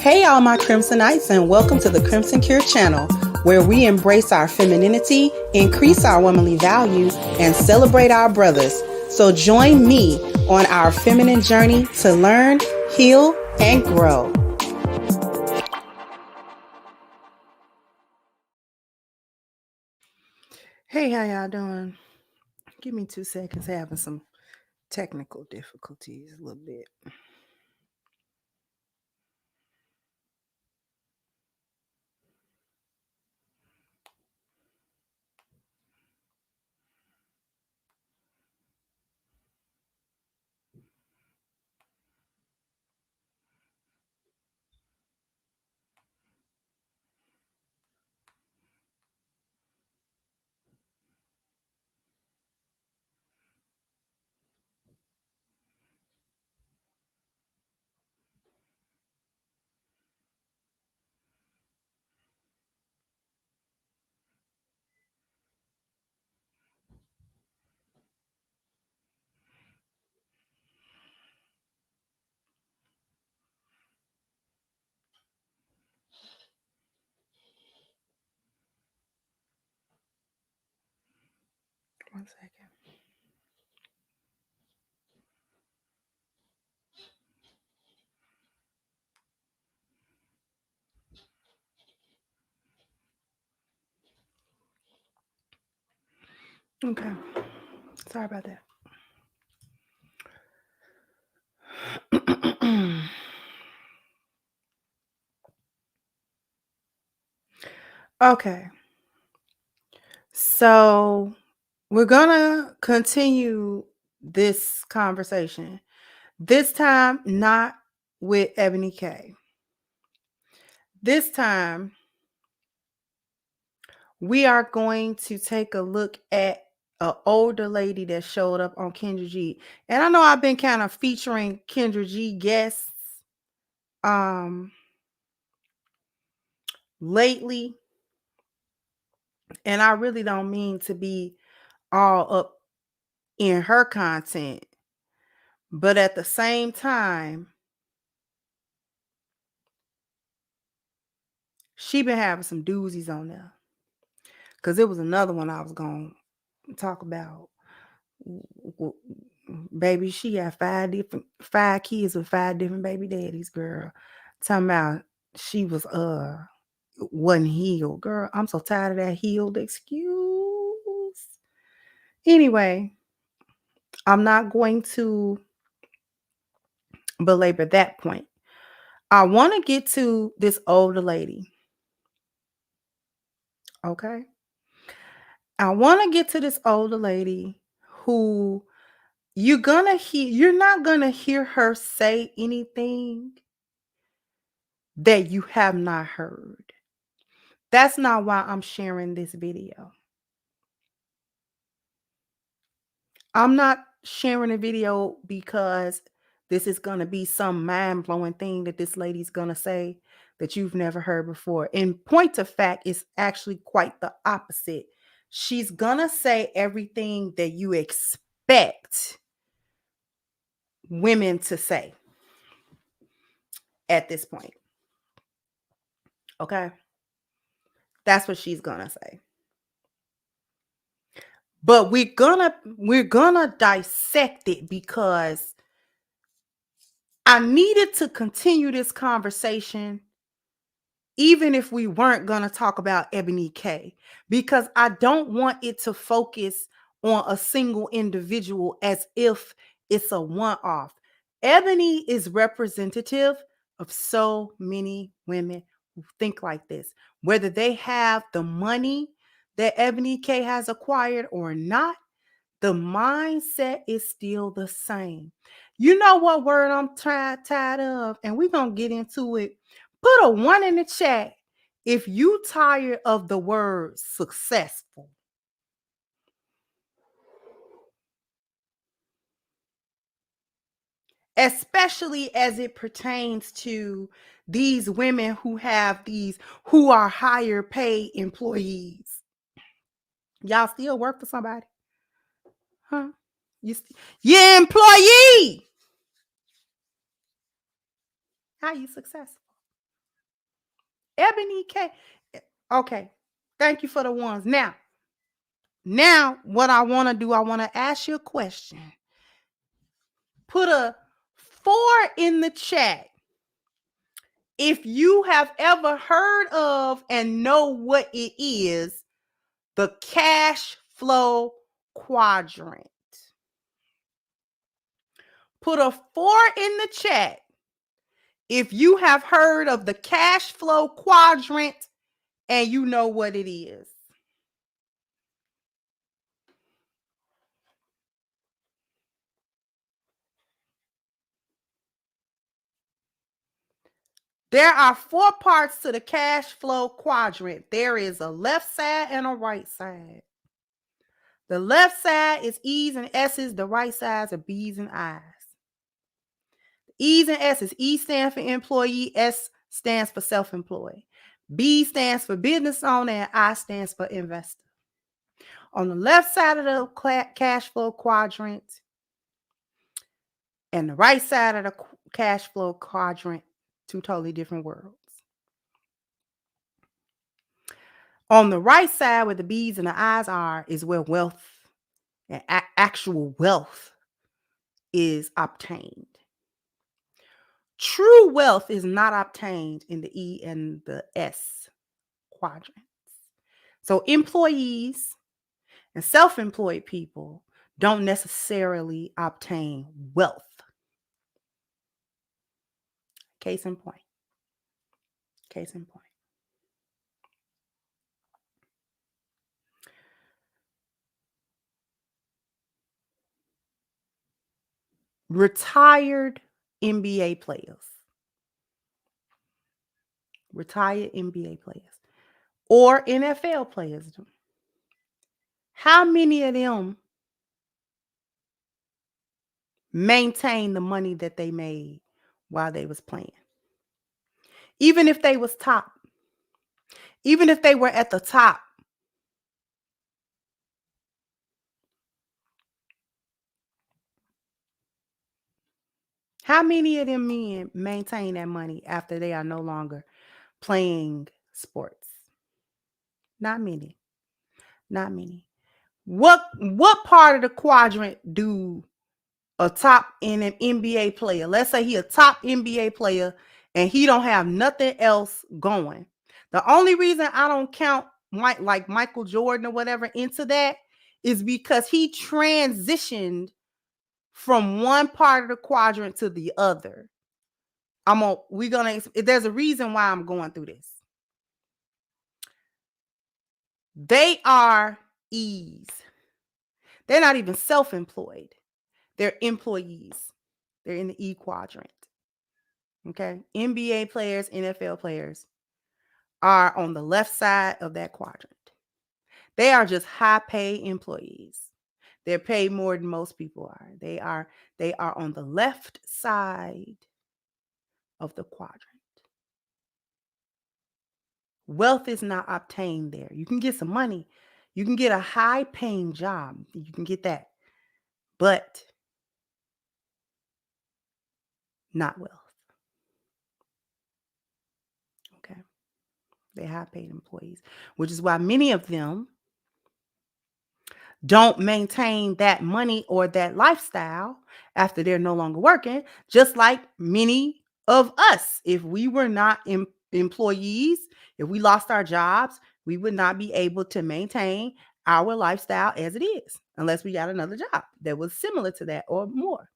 Hey, all my Crimsonites, and welcome to the Crimson Cure channel, where we embrace our femininity, increase our womanly values, and celebrate our brothers. So join me on our feminine journey to learn, heal, and grow. Hey, how y'all doing? Give me 2 seconds. Having some technical difficulties a little bit. One second. Okay. Sorry about that. Okay. So we're gonna continue this conversation. This time, not with Ebony K. This time, we are going to take a look at an older lady that showed up on Kendra G. And I know I've been kind of featuring Kendra G guests lately. And I really don't mean to be all up in her content. But at the same time, she been having some doozies on there. Because it was another one I was going to talk about. Baby, she got 5 kids with 5 different baby daddies, girl. Talking about she wasn't healed. Girl, I'm so tired of that healed excuse. Anyway, I'm not going to belabor that point. I want to get to this older lady. Okay? I want to get to this older lady who you're not gonna hear her say anything that you have not heard. That's not why I'm sharing this video. I'm not sharing a video because this is going to be some mind-blowing thing that this lady's going to say that you've never heard before. In point of fact, it's actually quite the opposite. She's going to say everything that you expect women to say at this point. Okay? That's what she's going to say. But we're gonna dissect it because I needed to continue this conversation even if we weren't gonna talk about Ebony K, because I don't want it to focus on a single individual as if it's a one-off. Ebony is representative of so many women who think like this, whether they have the money that Ebony K has acquired or not. The mindset is still the same. You know what word I'm tired of? And we're going to get into it. Put a 1 in the chat if you tired of the word successful. Especially as it pertains to these women who are higher paid employees. Y'all still work for somebody? Huh? You're employee. How you successful? Ebony K. Okay. Thank you for the ones. Now, what I want to do, I want to ask you a question. Put a 4 in the chat if you have ever heard of and know what it is, the cash flow quadrant. Put a 4 in the chat if you have heard of the cash flow quadrant and you know what it is. There are 4 parts to the cash flow quadrant. There is a left side and a right side. The left side is E's and S's. The right side are B's and I's. E's and S's. E stands for employee. S stands for self-employed. B stands for business owner. And I stands for investor. On the left side of the cash flow quadrant and the right side of the cash flow quadrant, 2 totally different worlds. On the right side, where the B's and the I's are, is where wealth and actual wealth is obtained. True wealth is not obtained in the E and the S quadrants. So employees and self-employed people don't necessarily obtain wealth. Case in point. Case in point. Retired NBA players. Retired NBA players. Or NFL players. How many of them maintain the money that they made while they was playing? Even if they was top. Even if they were at the top. How many of them men maintain that money after they are no longer playing sports? Not many. Not many. What part of the quadrant do a top in an NBA player, let's say he a top NBA player and he don't have nothing else going? The only reason I don't count like Michael Jordan or whatever into that is because he transitioned from one part of the quadrant to the other. There's a reason why I'm going through this. They are E's. They're not even self-employed. They're employees. They're in the E quadrant. Okay. NBA players, NFL players are on the left side of that quadrant. They are just high paid employees. They're paid more than most people are. They are on the left side of the quadrant. Wealth is not obtained there. You can get some money. You can get a high paying job. You can get that. But not wealth. Okay. They're high paid employees, which is why many of them don't maintain that money or that lifestyle after they're no longer working, just like many of us. If we were not employees, if we lost our jobs, we would not be able to maintain our lifestyle as it is, unless we got another job that was similar to that or more.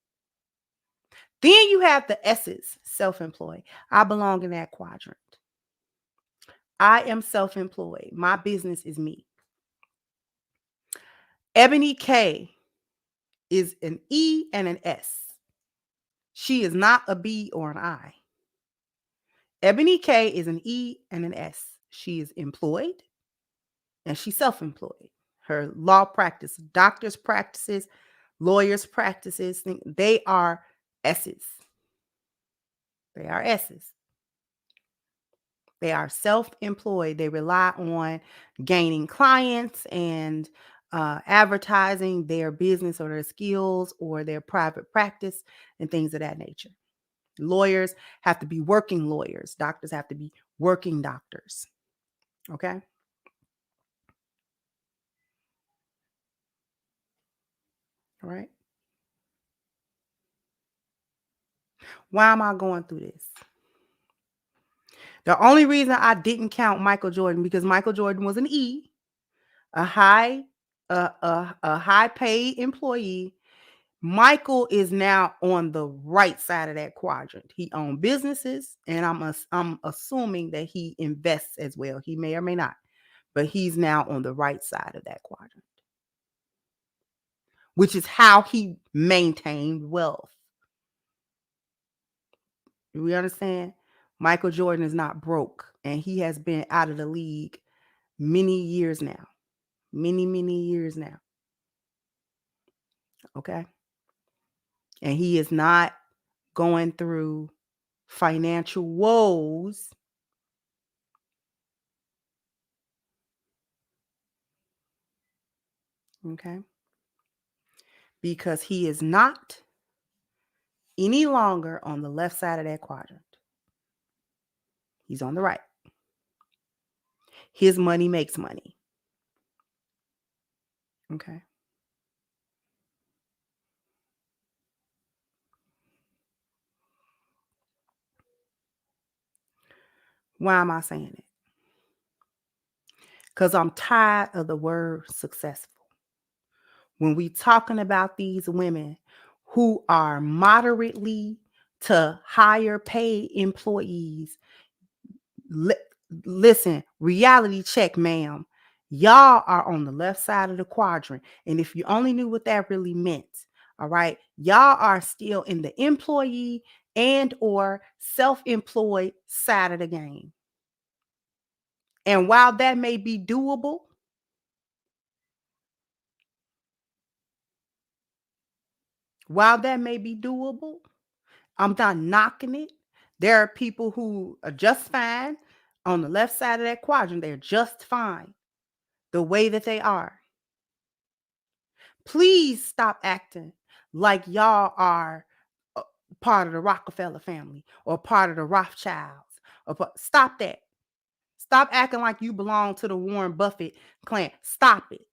Then you have the S's, self-employed. I belong in that quadrant. I am self-employed. My business is me. Ebony K is an E and an S. She is not a B or an I. Ebony K is an E and an S. She is employed and she's self-employed. Her law practice, doctor's practices, lawyers' practices, they are S's. They are S's. They are self-employed. They rely on gaining clients and advertising their business or their skills or their private practice and things of that nature. Lawyers have to be working lawyers. Doctors have to be working doctors. Okay. All right. Why am I going through this? The only reason I didn't count Michael Jordan because Michael Jordan was an E, a high, a high paid employee. Michael is now on the right side of that quadrant. He owns businesses, and I'm assuming that he invests as well. He may or may not, but he's now on the right side of that quadrant, which is how he maintained wealth. Do we understand? Michael Jordan is not broke, and he has been out of the league many years now. Many years now. Okay. And he is not going through financial woes. Okay. Because he is not any longer on the left side of that quadrant. He's on the right. His money makes money. Okay. Why am I saying it? Because I'm tired of the word successful. When we talking about these women who are moderately to higher paid employees, listen, reality check, ma'am. Y'all are on the left side of the quadrant. And if you only knew what that really meant, all right, y'all are still in the employee and or self-employed side of the game. And while that may be doable, I'm not knocking it. There are people who are just fine on the left side of that quadrant. They're just fine the way that they are. Please stop acting like y'all are part of the Rockefeller family or part of the Rothschilds. Stop that. Stop acting like you belong to the Warren Buffett clan. Stop it.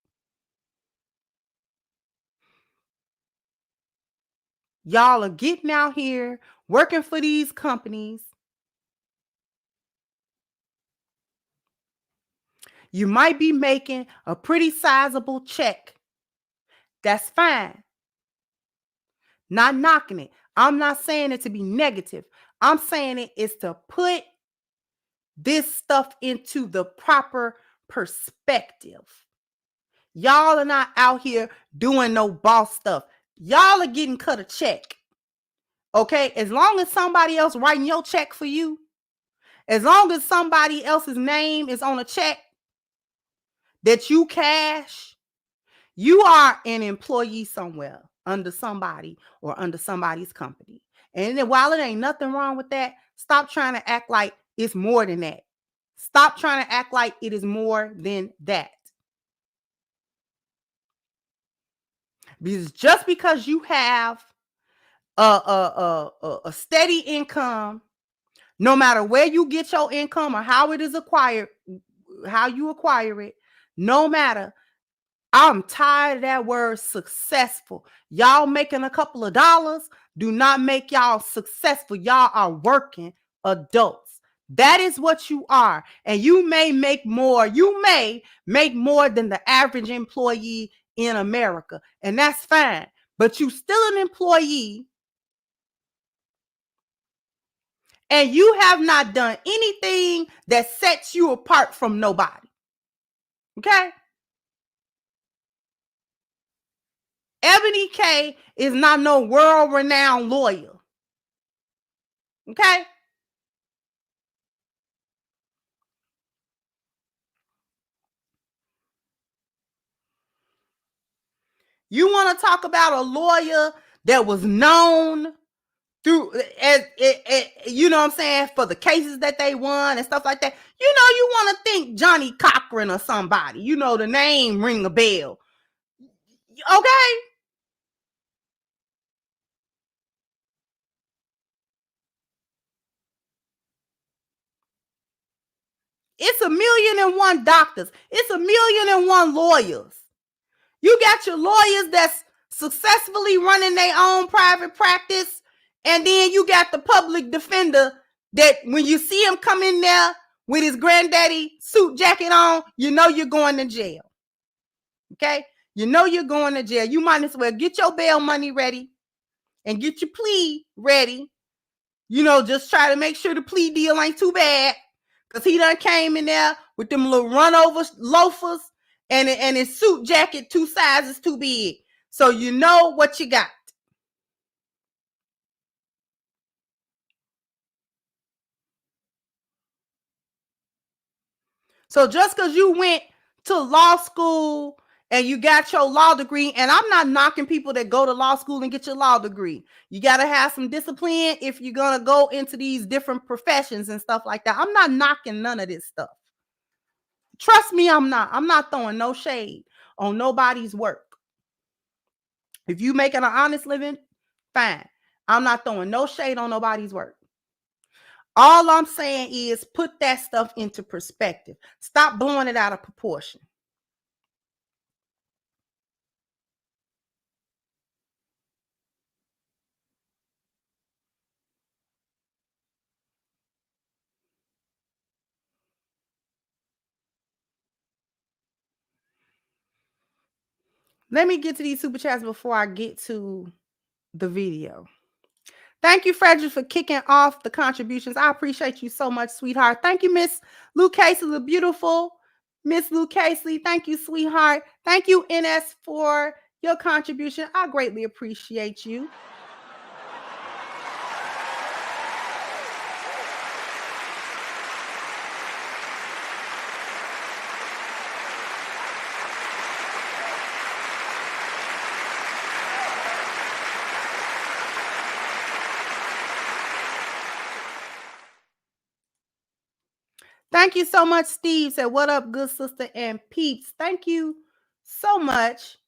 Y'all are getting out here working for these companies. You might be making a pretty sizable check. That's fine. Not knocking it. I'm not saying it to be negative. I'm saying it is to put this stuff into the proper perspective. Y'all are not out here doing no boss stuff. Y'all are getting cut a check. Okay? As long as somebody else writing your check for you, as long as somebody else's name is on a check that you cash, you are an employee somewhere under somebody or under somebody's company. And then while it ain't nothing wrong with that, stop trying to act like it's more than that. Stop trying to act like it is more than that. Because just because you have a steady income, no matter where you get your income or how it is acquired, how you acquire it, no matter. I'm tired of that word successful. Y'all making a couple of dollars do not make y'all successful. Y'all are working adults. That is what you are. And you may make more. You may make more than the average employee in America. And that's fine. But you still an employee. And you have not done anything that sets you apart from nobody. Okay? Ebony K is not no world-renowned lawyer. Okay? You want to talk about a lawyer that was known through, you know what I'm saying, for the cases that they won and stuff like that. You know, you want to think Johnny Cochran or somebody. You know, the name ring a bell. Okay? It's 1,000,001 doctors. It's 1,000,001 lawyers. You got your lawyers that's successfully running their own private practice, and then you got the public defender that when you see him come in there with his granddaddy suit jacket on, you know you're going to jail. Okay? You know you're going to jail. You might as well get your bail money ready and get your plea ready. You know, just try to make sure the plea deal ain't too bad, because he done came in there with them little run-over loafers and his suit jacket 2 sizes too big. So you know what you got. So just because you went to law school and you got your law degree, and I'm not knocking people that go to law school and get your law degree. You got to have some discipline if you're going to go into these different professions and stuff like that. I'm not knocking none of this stuff. Trust me, I'm not. I'm not throwing no shade on nobody's work. If you making an honest living, fine. I'm not throwing no shade on nobody's work. All I'm saying is put that stuff into perspective. Stop blowing it out of proportion. Let me get to these super chats before I get to the video. Thank you, Frederick, for kicking off the contributions. I appreciate you so much, sweetheart. Thank you, Miss Lou Casey, the beautiful Miss Lou Casey. Thank you, sweetheart. Thank you, NS, for your contribution. I greatly appreciate you. Thank you so much, Steve. Said, what up, good sister and peeps? Thank you so much.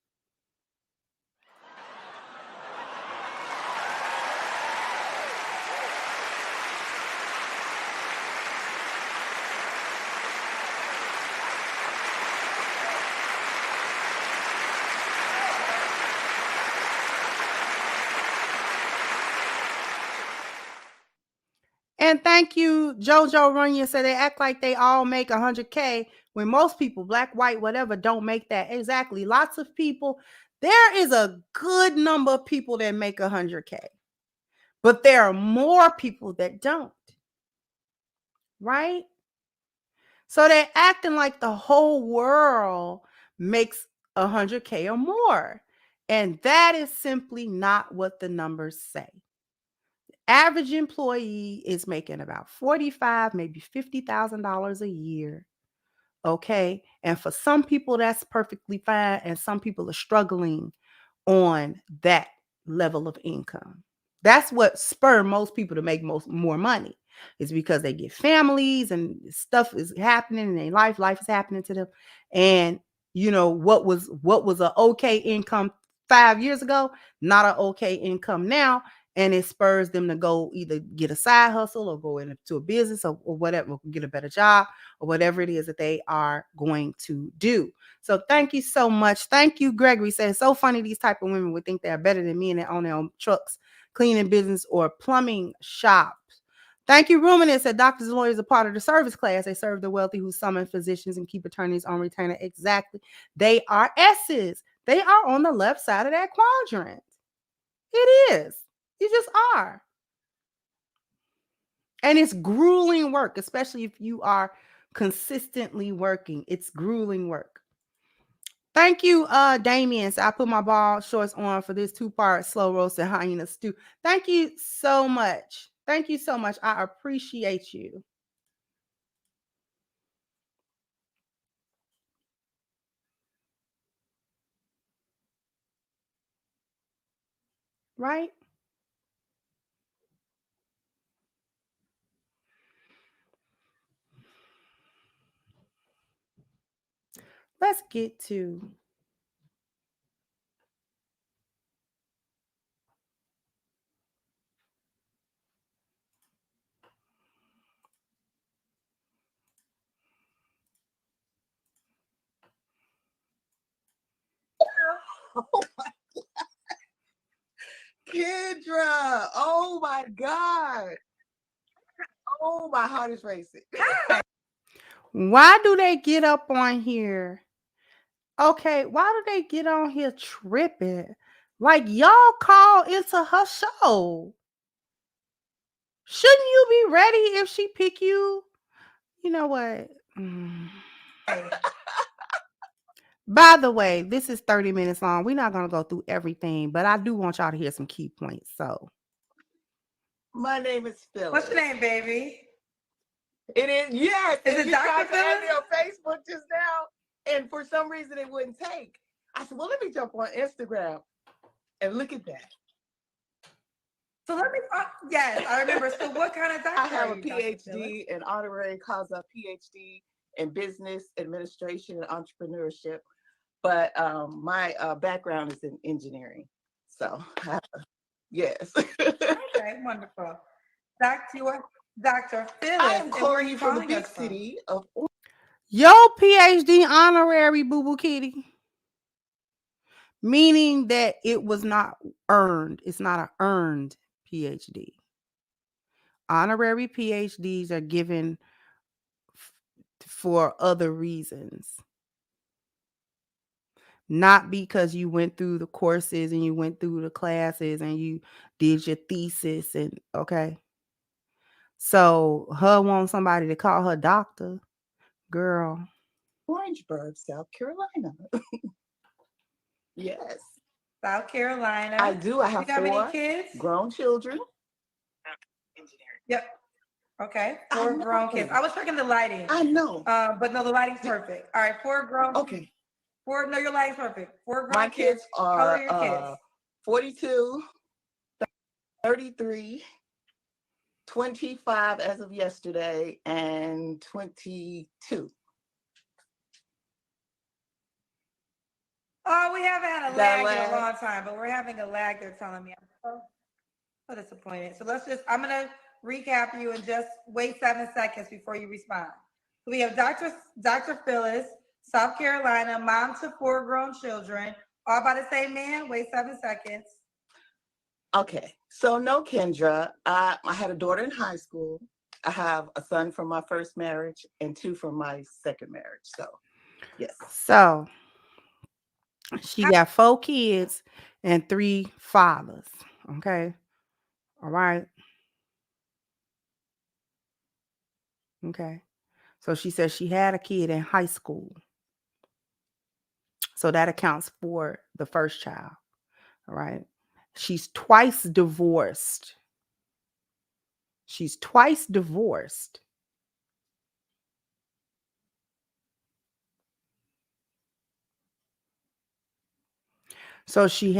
And thank you, Jojo Runyon. Said they act like they all make 100K when most people, black, white, whatever, don't make that. Exactly. Lots of people. There is a good number of people that make 100K, but there are more people that don't. Right? So they're acting like the whole world makes 100K or more. And that is simply not what the numbers say. Average employee is making about $45,000, maybe $50,000 a year. Okay. And for some people, that's perfectly fine. And some people are struggling on that level of income. That's what spurs most people to make more money, is because they get families and stuff is happening in their life. Life is happening to them. And you know, what was an okay income 5 years ago, not an okay income now. And it spurs them to go either get a side hustle or go into a business or whatever, get a better job or whatever it is that they are going to do. So thank you so much. Thank you, Gregory. Says it's so funny these type of women would think they're better than me and they own their own trucks, cleaning business, or plumbing shops. Thank you, Ruminant. Said doctors and lawyers are part of the service class. They serve the wealthy who summon physicians and keep attorneys on retainer. Exactly. They are S's. They are on the left side of that quadrant. It is. You just are. And it's grueling work, especially if you are consistently working. It's grueling work. Thank you, Damien. So I put my ball shorts on for this 2-part slow roasted hyena stew. Thank you so much. Thank you so much. I appreciate you. Right? Let's get to Oh my God. Kendra. Oh my God. Oh, my heart is racing. Why do they get up on here? Okay, why do they get on here tripping? Like y'all call into her show. Shouldn't you be ready if she pick you? You know what? By the way, this is 30 minutes long. We're not going to go through everything, but I do want y'all to hear some key points. So, my name is Phyllis. What's your name, baby? It is, yes. Is it you Dr. tried to add me Phyllis? on Facebook just now, and for some reason it wouldn't take. I said, well, let me jump on Instagram and look at that. So let me, yes, I remember. So what kind of doctor I have are a you, Dr. Phyllis? PhD, an honorary causa PhD in business administration and entrepreneurship. But my background is in engineering. So, yes. Okay, wonderful. Dr. Phyllis. I am and where are calling you you from the calling big us from? city of your PhD honorary Boo Boo Kitty, meaning that it was not earned. It's not an earned PhD. Honorary PhDs are given for other reasons. Not because you went through the courses and you went through the classes and you did your thesis and okay. So her want somebody to call her doctor, girl. Orangeburg, South Carolina. Yes. South Carolina. I do. I have you got 4 many kids? grown children. Yep. Okay. 4 grown kids. I was checking the lighting. I know. But no, the lighting's perfect. All right, 4 grown. Okay. 4. No, your lighting's perfect. 4 grown. My kids Color your are kids. 42, 33, 25 as of yesterday, and 22. Oh, we haven't had a lag in a long time, but we're having a lag. They're telling me. I'm so disappointed. So I'm going to recap you and just wait 7 seconds before you respond. So we have Dr. Phyllis, South Carolina, mom to 4 grown children, all by the same man. Wait 7 seconds. Okay. So no, Kendra. I had a daughter in high school. I have a son from my first marriage and 2 from my second marriage. So, yes. So she got 4 kids and 3 fathers. Okay. All right. Okay. So she says she had a kid in high school. So that accounts for the first child. All right. She's twice divorced. She's twice divorced. So she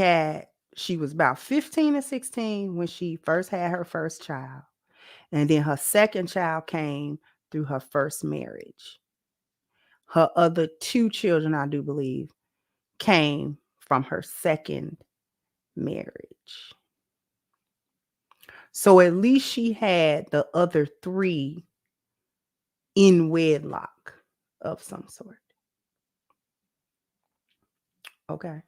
was about 15 or 16 when she first had her first child. And then her second child came through her first marriage. Her other 2 children, I do believe, came from her second marriage. So at least she had the other 3 in wedlock of some sort. Okay.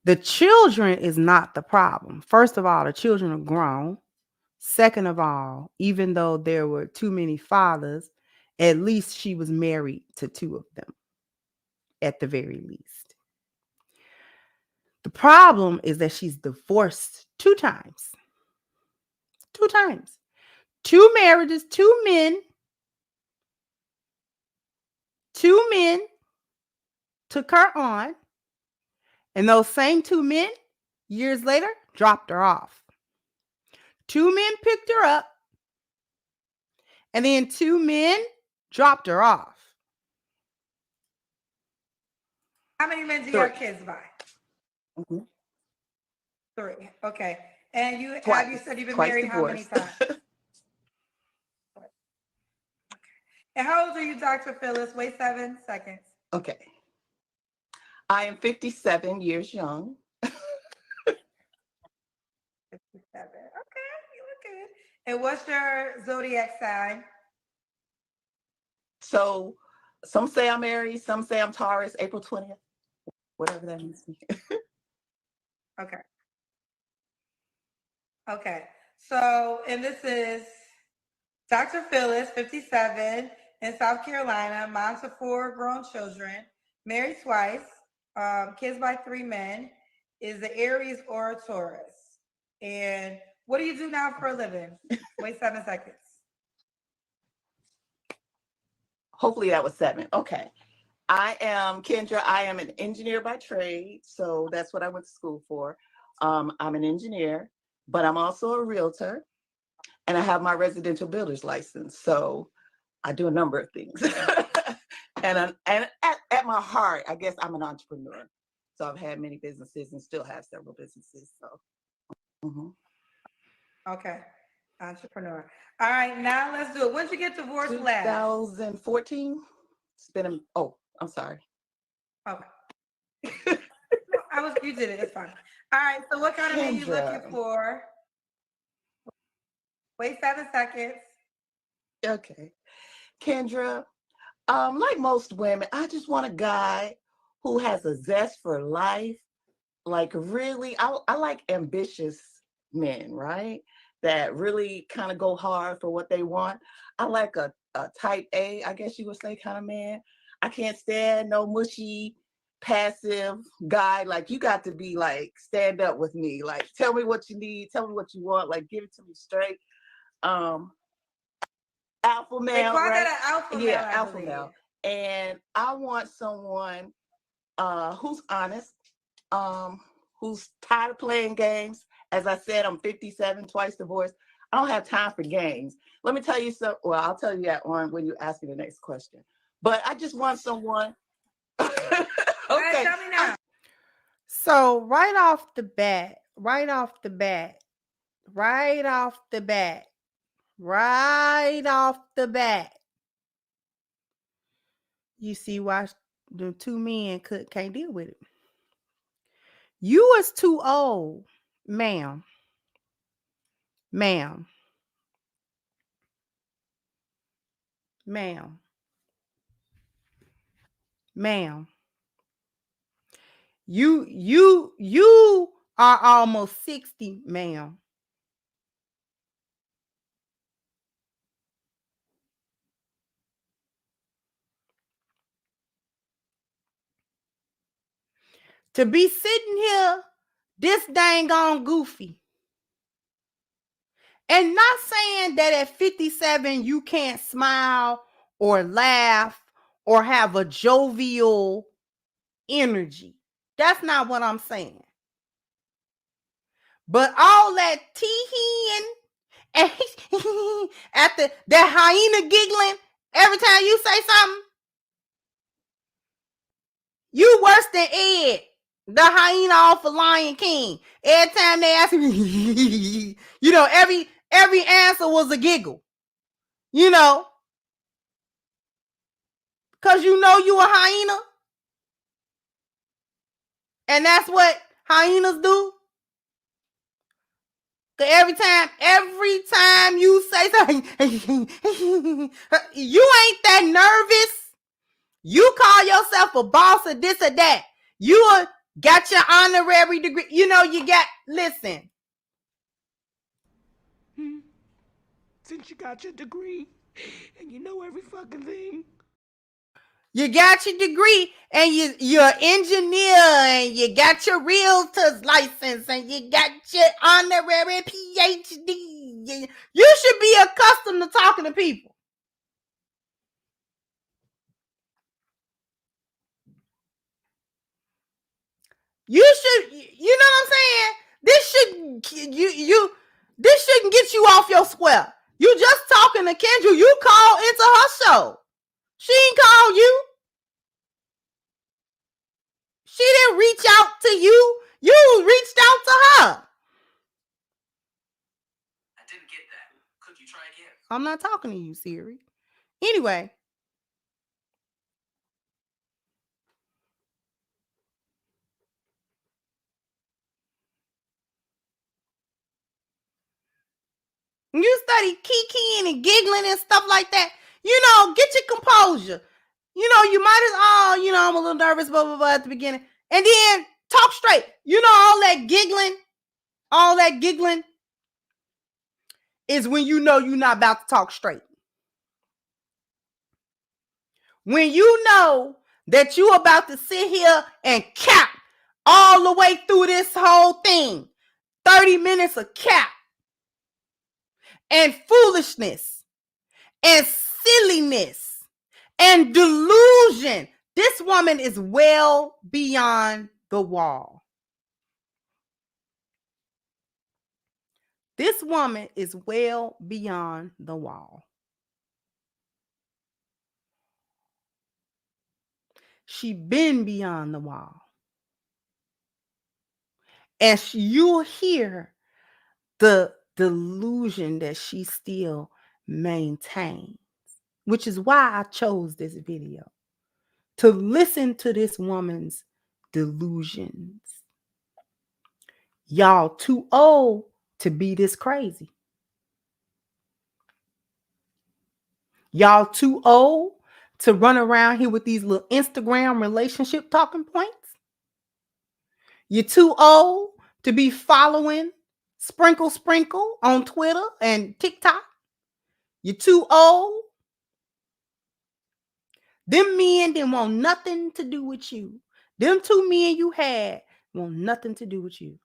The children is not the problem. First of all, the children are grown. Second of all, even though there were too many fathers, at least she was married to 2 of them, at the very least. The problem is that she's divorced 2 times. 2 times. 2 marriages, 2 men. 2 men took her on, and those same 2 men, years later, dropped her off. 2 men picked her up, and then 2 men dropped her off. How many men do you have kids by? Mm-hmm. 3. Okay. And you said you've been Twice married divorced. how many times? And how old are you, Dr. Phyllis? Wait 7 seconds. Okay. I am 57 years young. 57. Okay, you look good. And what's your zodiac sign? So some say I'm Aries, some say I'm Taurus, April 20th. whatever that means. Okay. Okay. So, and this is Dr. Phyllis, 57, in South Carolina, mom to 4 grown children, married twice, kids by 3 men, is the Aries or a Taurus. And what do you do now for a living? Wait 7 seconds. Hopefully that was 7. Okay. I am Kendra. I am an engineer by trade. So that's what I went to school for. I'm an engineer, but I'm also a realtor. And I have my residential builder's license. So I do a number of things. and at my heart, I guess I'm an entrepreneur. So I've had many businesses and still have several businesses. So. Okay. Entrepreneur. All right, now let's do it. When did you get divorced last? 2014. It's been I'm sorry. Okay. You did it. It's fine. All right. So what kind of man you looking for? Wait 7 seconds. Okay. Kendra, like most women, I just want a guy who has a zest for life. Like really, I like ambitious men, right? That really kind of go hard for what they want. I like a type A, I guess you would say, kind of man. I can't stand no mushy, passive guy. Like you got to be like, stand up with me. Like tell me what you need, tell me what you want, like give it to me straight. Alpha male. They call right? that an alpha male. Yeah, alpha male. And I want someone who's honest, who's tired of playing games. As I said, I'm 57, twice divorced. I don't have time for games. Let me tell you something. Well, I'll tell you that on when you ask me the next question. But I just want someone. Okay. Tell me now. So right off the bat, you see why the 2 men can't deal with it. You was too old, ma'am. You are almost 60, ma'am. To be sitting here this dang on goofy. And not saying that at 57 you can't smile or laugh or have a jovial energy. That's not what I'm saying. But all that tee-hee and after that hyena giggling every time you say something, you worse than Ed, the hyena off of Lion King. Every time they ask me, every answer was a giggle. Because you a hyena. And that's what hyenas do. Every time you say something, you ain't that nervous. You call yourself a boss or this or that. You got your honorary degree. Listen. Since you got your degree and you know every fucking thing. You got your degree and you're an engineer and you got your realtor's license and you got your honorary PhD. You should be accustomed to talking to people. You should, you know what I'm saying? This shouldn't get you off your square. You just talking to Kendra. You called into her show. She ain't call you. She didn't reach out to you. You reached out to her. I didn't get that. Could you try again? I'm not talking to you, Siri. Anyway. You study kikiing and giggling and stuff like that. Get your composure. You might as I'm a little nervous, blah, blah, blah, at the beginning. And then talk straight. You know, all that giggling is when you know you're not about to talk straight. When you know that you about to sit here and cap all the way through this whole thing, 30 minutes of cap and foolishness and silliness and delusion. This woman is well beyond the wall. This woman is well beyond the wall. She been beyond the wall. And you'll hear the delusion that she still maintains, which is why I chose this video, to listen to this woman's delusions. Y'all too old to be this crazy. Y'all too old to run around here with these little Instagram relationship talking points. You're too old to be following Sprinkle on Twitter and TikTok. You're too old. Them men didn't want nothing to do with you. Them two men you had want nothing to do with you.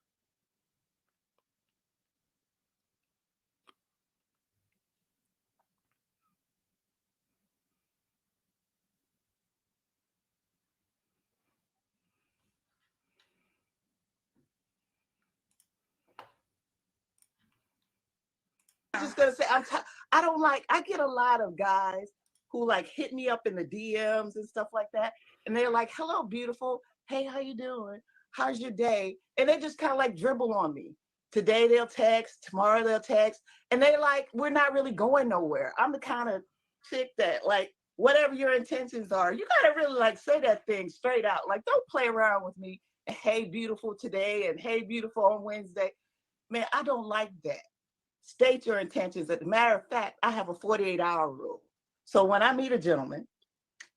I'm just gonna say I don't like. I get a lot of guys who like hit me up in the DMs and stuff like that, and they're like, "Hello, beautiful. Hey, how you doing? How's your day?" And they just kind of like dribble on me. Today they'll text, tomorrow they'll text, and they like, we're not really going nowhere. I'm the kind of chick that like, whatever your intentions are, you gotta really like say that thing straight out. Like, don't play around with me. And hey, beautiful today, and hey, beautiful on Wednesday. Man, I don't like that. State your intentions. As a matter of fact, I have a 48-hour rule. So when I meet a gentleman,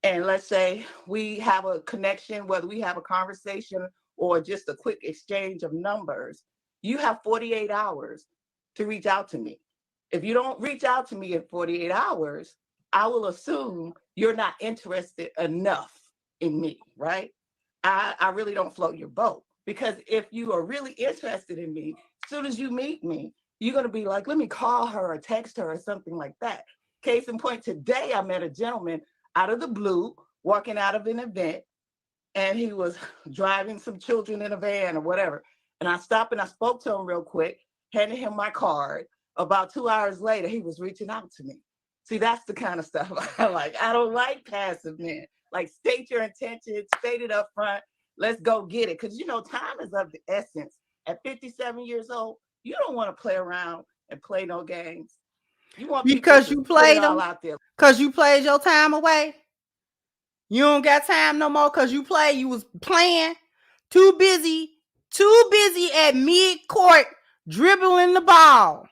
and let's say we have a connection, whether we have a conversation or just a quick exchange of numbers, you have 48 hours to reach out to me. If you don't reach out to me in 48 hours, I will assume you're not interested enough in me, right? I really don't float your boat, because if you are really interested in me, as soon as you meet me, you're going to be like, let me call her or text her or something like that. Case in point, today I met a gentleman out of the blue, walking out of an event, and he was driving some children in a van or whatever. And I stopped and I spoke to him real quick, handed him my card. About 2 hours later, he was reaching out to me. See, that's the kind of stuff I like. I don't like passive men. Like, state your intentions, state it up front. Let's go get it. Because, you know, time is of the essence. At 57 years old, you don't want to play around and play no games. You want because you played them, out there. because you played your time away. You don't got time no more because you was playing. Too busy at mid-court dribbling the ball.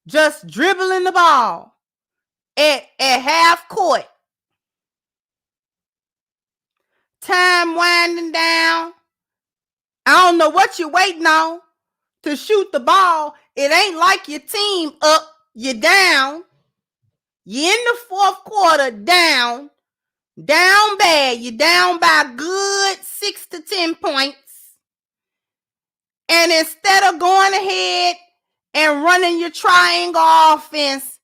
Just dribbling the ball at half court. Time winding down. I don't know what you're waiting on to shoot the ball. It ain't like your team up, you're down. You're in the fourth quarter down bad. You're down by a good 6 to 10 points. And instead of going ahead and running your triangle offense,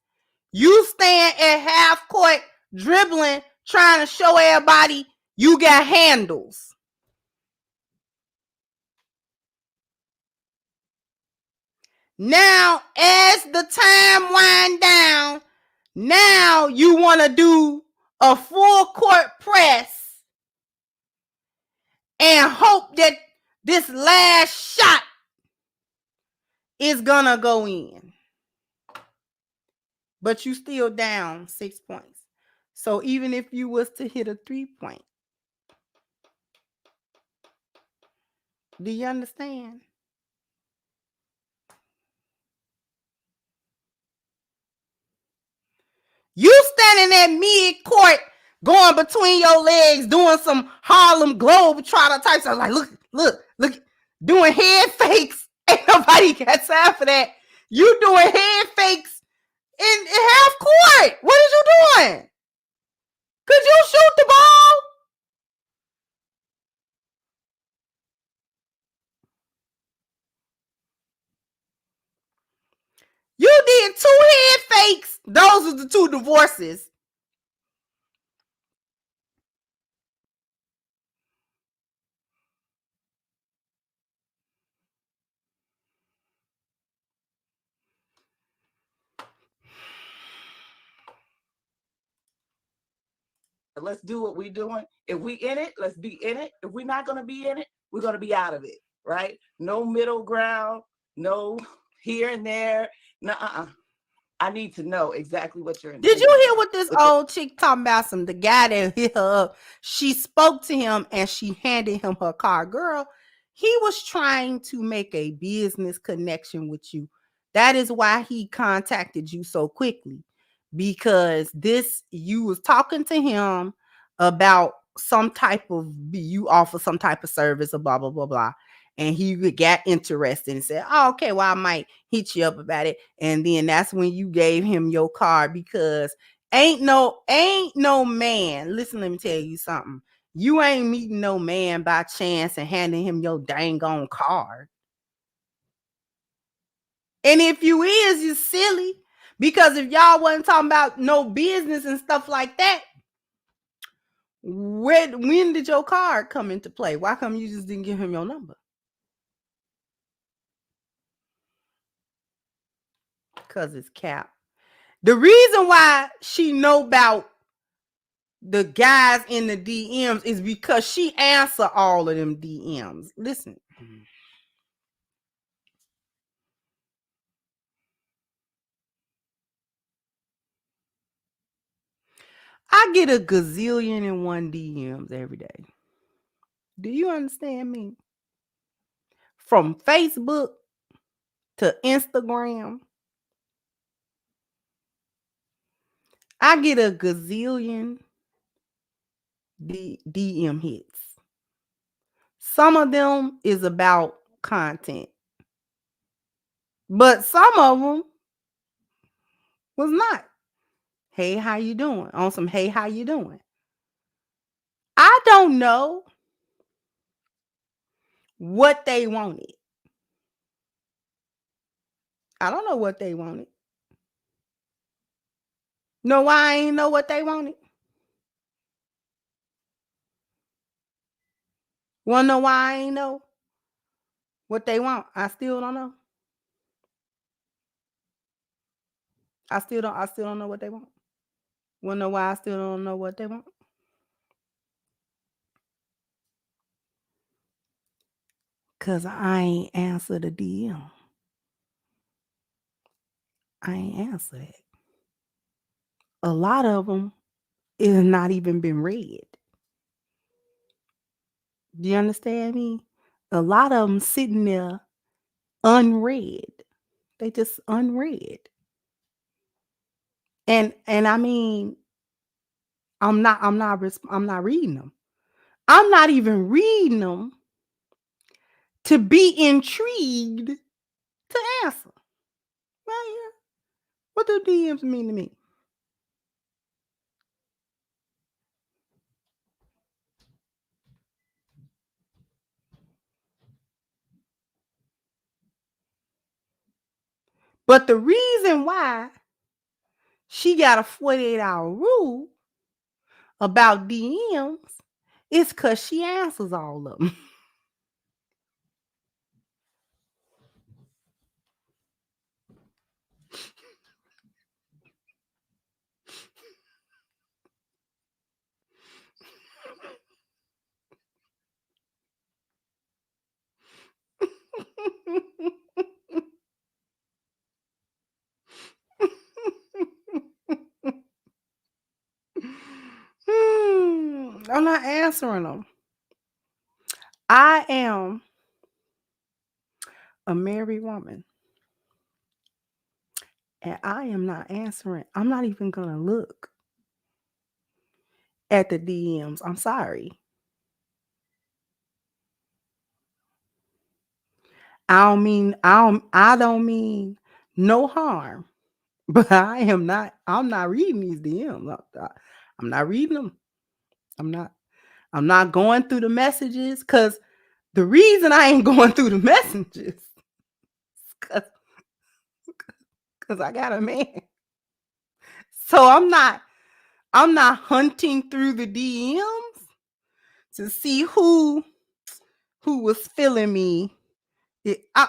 you stand at half court dribbling, trying to show everybody you got handles. Now, as the time wind down, now you want to do a full court press and hope that this last shot is gonna go in. But you still down 6 points. So even if you was to hit a 3-point, do you understand? You standing at mid-court going between your legs, doing some Harlem Globetrotter type stuff. Like, look, doing head fakes. Ain't nobody got time for that. You doing head fakes in half court. What is you doing? Could you shoot the ball? You did 2 head fakes. Those are the 2 divorces. Let's do what we're doing. If we in it, let's be in it. If we're not going to be in it, we're going to be out of it, right? No middle ground, no here and there. Nuh-uh. I need to know exactly what you're. Did you hear what this old chick talking about? The guy that hit her up. She spoke to him and she handed him her car. Girl, he was trying to make a business connection with you. That is why he contacted you so quickly, because you was talking to him about some type of, you offer some type of service or blah blah blah blah, and he got interested and said, oh, okay, well, I might hit you up about it. And then that's when you gave him your card, because ain't no man, listen, let me tell you something. You ain't meeting no man by chance and handing him your dang on card. And if you is, you silly. Because if y'all wasn't talking about no business and stuff like that, when did your card come into play? Why come you just didn't give him your number? Because it's cap. The reason why she know about the guys in the DMs is because she answer all of them DMs. Listen. I get a gazillion and 1 DMs every day. Do you understand me? From Facebook to Instagram, I get a gazillion DM hits. Some of them is about content, but some of them was not. Hey, how you doing? On some, hey, how you doing? I don't know what they wanted. I don't know what they wanted. Know why I ain't know what they wanted? Wanna know why I ain't know what they want? I still don't know. I still don't know what they want. Wanna know why I still don't know what they want? Cause I ain't answer the DM. I ain't answer it. A lot of them is not even been read. Do you understand me? A lot of them sitting there unread. They just unread. And I mean, I'm not reading them. I'm not even reading them to be intrigued to answer. Well, yeah. What do DMs mean to me? But the reason why she got a 48-hour rule about DMs is because she answers all of them. I'm not answering them. I am a married woman. And I am not answering. I'm not even going to look. at the DMs. I'm sorry. I don't mean no harm. But I'm not reading these DMs. I'm not reading them. I'm not going through the messages, because the reason I ain't going through the messages is because I got a man. So I'm not hunting through the DMs to see who was feeling me. I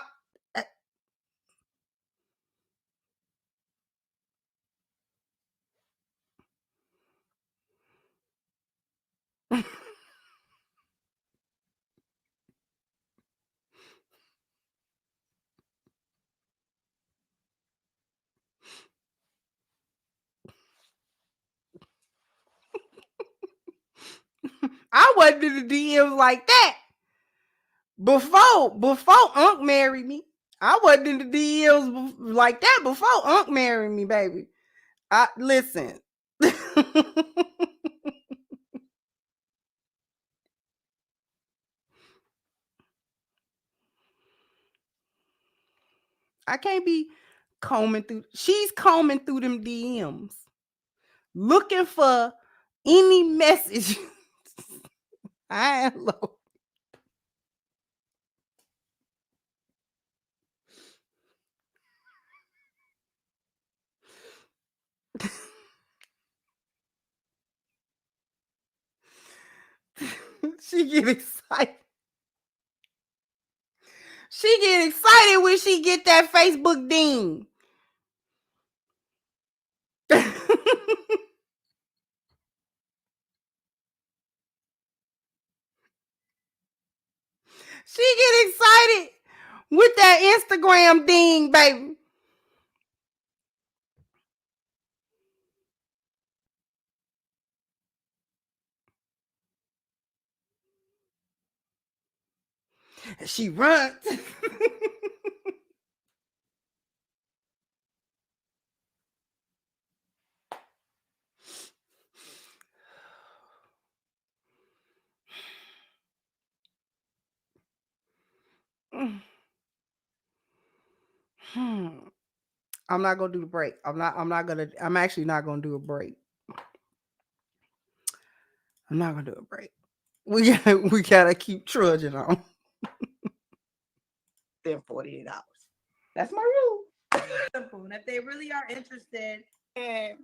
I wasn't in the DMs like that before Unc married me. I wasn't in the DMs like that before Unc married me, baby. I listen. I can't be combing through. She's combing through them DMs, looking for any message. I love. She get excited. She get excited when she get that Facebook ding. She get excited with that Instagram ding, baby. She runs. I'm not gonna do the break. I'm actually not gonna do a break. I'm not gonna do a break. We gotta keep trudging on. Then 48 hours. That's my rule. Simple. And if they really are interested, And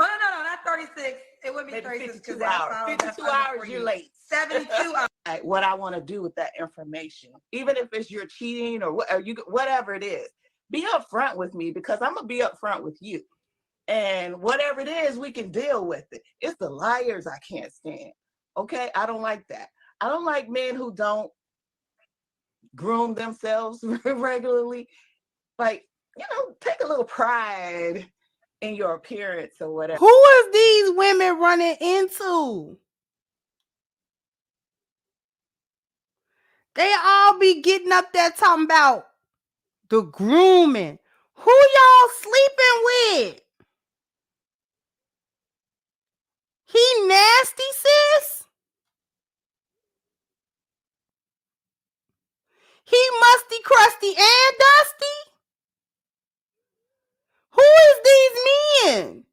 oh no, not 36. It would be maybe 36 52 because hours. 52 hours, you're late. 72 hours. What I want to do with that information, even if it's you're cheating or whatever it is, be upfront with me, because I'm gonna be upfront with you. And whatever it is, we can deal with it. It's the liars I can't stand. Okay, I don't like that. I don't like men who don't groom themselves regularly. Like, take a little pride in your appearance or whatever. Who is these women running into? They all be getting up there talking about the grooming. Who y'all sleeping with? He nasty, sis? He musty, crusty, and dusty? Who is these men?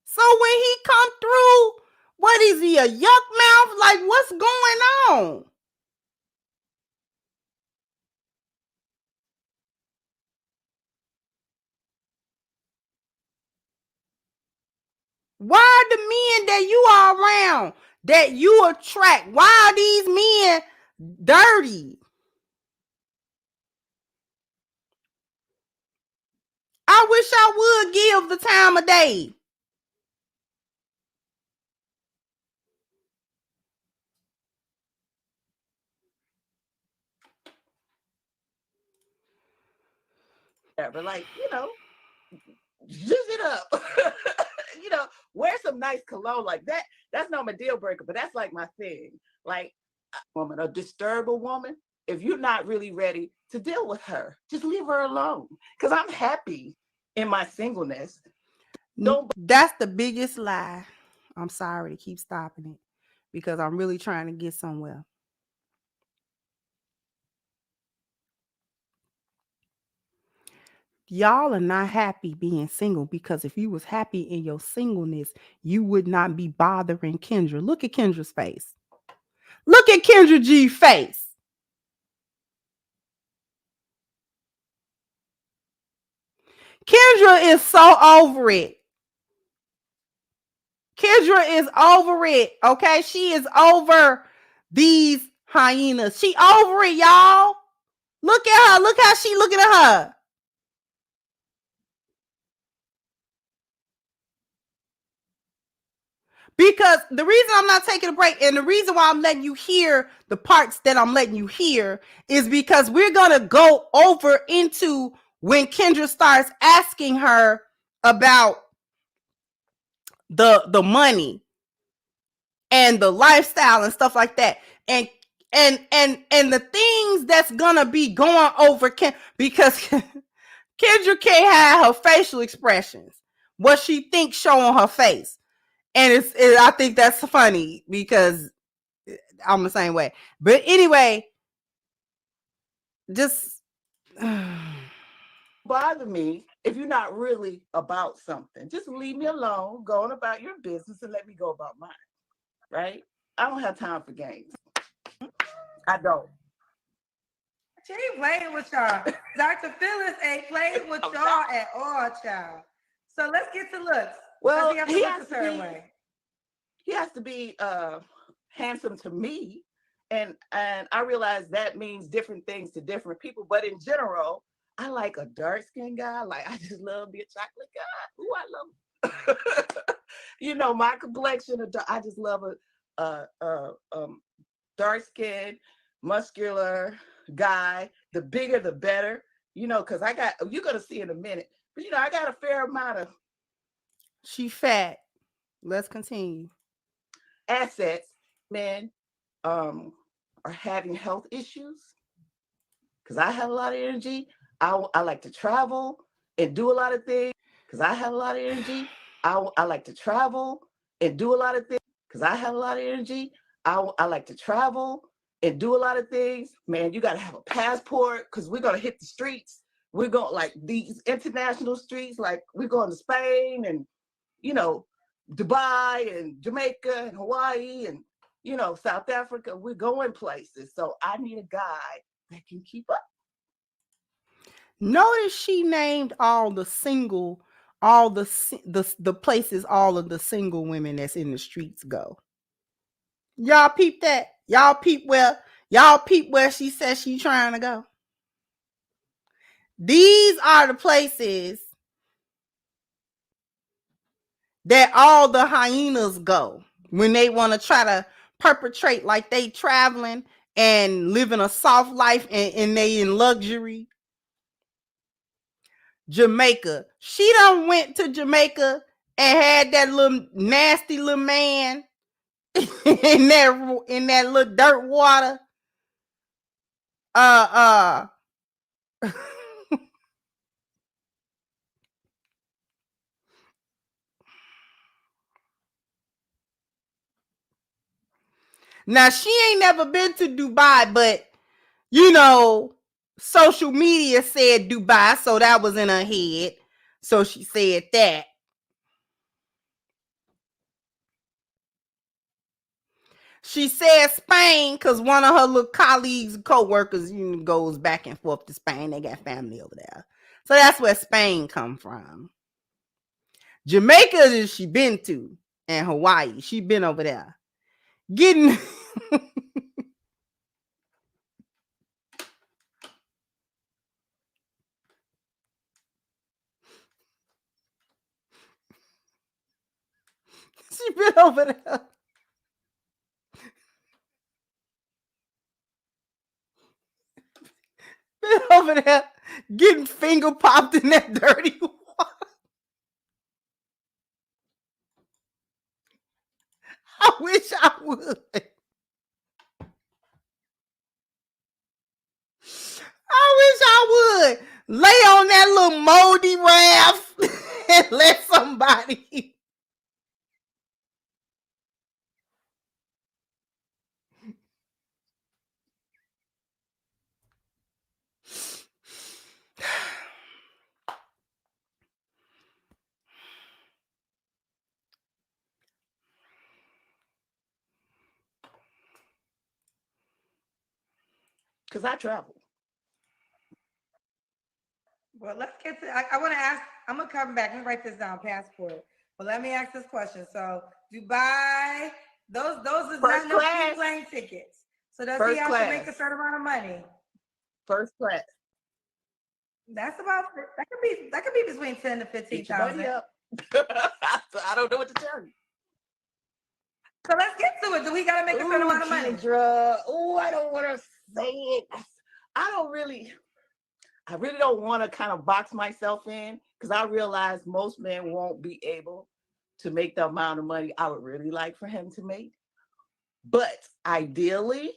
So when he come through, what is he, a yuck mouth? Like, what's going on? Why are the men that you are around, that you attract, why are these men dirty? I wish I would give the time of day. Like, zhuzh it up. Wear some nice cologne like that. That's not my deal breaker, but that's like my thing. Like, a disturb a woman, if you're not really ready to deal with her, just leave her alone. Because I'm happy in my singleness. That's the biggest lie. I'm sorry to keep stopping it because I'm really trying to get somewhere. Y'all are not happy being single because if you was happy in your singleness, you would not be bothering Kendra. Look at Kendra's face. Look at Kendra G's face. Kendra is so over it. Kendra is over it. Okay. She is over these hyenas. She over it, y'all. Look at her. Look how she looking at her. Because the reason I'm not taking a break and the reason why I'm letting you hear the parts that I'm letting you hear is because we're going to go over into when Kendra starts asking her about the money and the lifestyle and stuff like that. And the things that's going to be going over because Kendra can't have her facial expressions, what she thinks show on her face. And I think that's funny because I'm the same way. But anyway, just bother me if you're not really about something. Just leave me alone, go on about your business, and let me go about mine. Right? I don't have time for games. I don't. She ain't playing with y'all. Dr. Phyllis ain't playing with y'all at all, child. So let's get to looks. Well, he has to be handsome to me. And I realize that means different things to different people. But in general, I like a dark-skinned guy. Like, I just love me a chocolate guy. Ooh, I love him. You know, my complexion, I just love a dark-skinned, muscular guy. The bigger, the better. You know, because you're going to see in a minute. But, you know, I got a fair amount of. She fat. Let's continue. Assets, men are having health issues. Because I have a lot of energy. I like to travel and do a lot of things. Because I have a lot of energy. I like to travel and do a lot of things. Because I have a lot of energy. I like to travel and do a lot of things. Man, you got to have a passport because we're going to hit the streets. We're going like these international streets, like we're going to Spain and, you know, Dubai and Jamaica and Hawaii and, you know, South Africa. We're going places. So I need a guy that can keep up. Notice she named all the single, all the places all of the single women that's in the streets go. Y'all peep that? Y'all peep where she says she trying to go. These are the places that all the hyenas go when they want to try to perpetrate like they traveling and living a soft life and they in luxury. Jamaica. She done went to Jamaica and had that little nasty little man in that little dirt water. Now she ain't never been to Dubai, but you know, social media said Dubai, so that was in her head. So she said that. She said Spain because one of her little colleagues, co-workers, you know, goes back and forth to Spain. They got family over there. So that's where Spain come from. Jamaica she been to, and Hawaii. She been over there. Getting she been over there. Been over there getting finger popped in that dirty water. I wish I would. I wish I would lay on that little moldy raft and let somebody. Because I travel. Well, let's get to, I want to ask, I'm going to come back. Let me write this down, passport. But let me ask this question. So Dubai, those is First not no free class. plane tickets. So does First he have class. to make a certain amount of money? First class. That's about, that could be between 10 to Get your 15,000. money up. I don't know what to tell you. So let's get to it. Do we got to make a certain amount of money? Kendra. Oh, I don't want to say it. I really don't want to kind of box myself in, because I realize most men won't be able to make the amount of money I would really like for him to make. But ideally,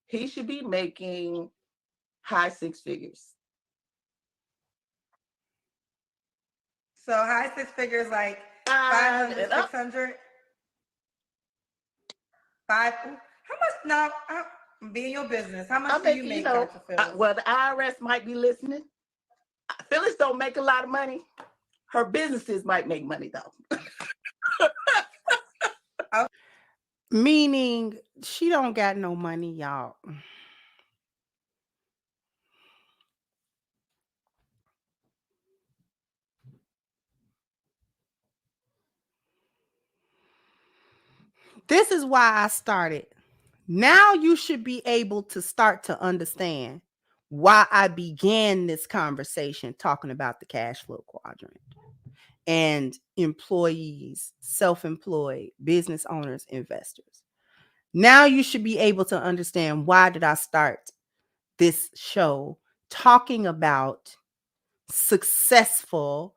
he should be making high six figures. So high six figures, like 500, 600. How much now? Be in your business. How much do you make, Dr. Phyllis? Well, the IRS might be listening. Phyllis don't make a lot of money. Her businesses might make money though. Meaning she don't got no money, y'all. This is why I started. Now you should be able to start to understand why I began this conversation talking about the cash flow quadrant and employees, self-employed, business owners, investors. Now you should be able to understand why did I start this show talking about successful,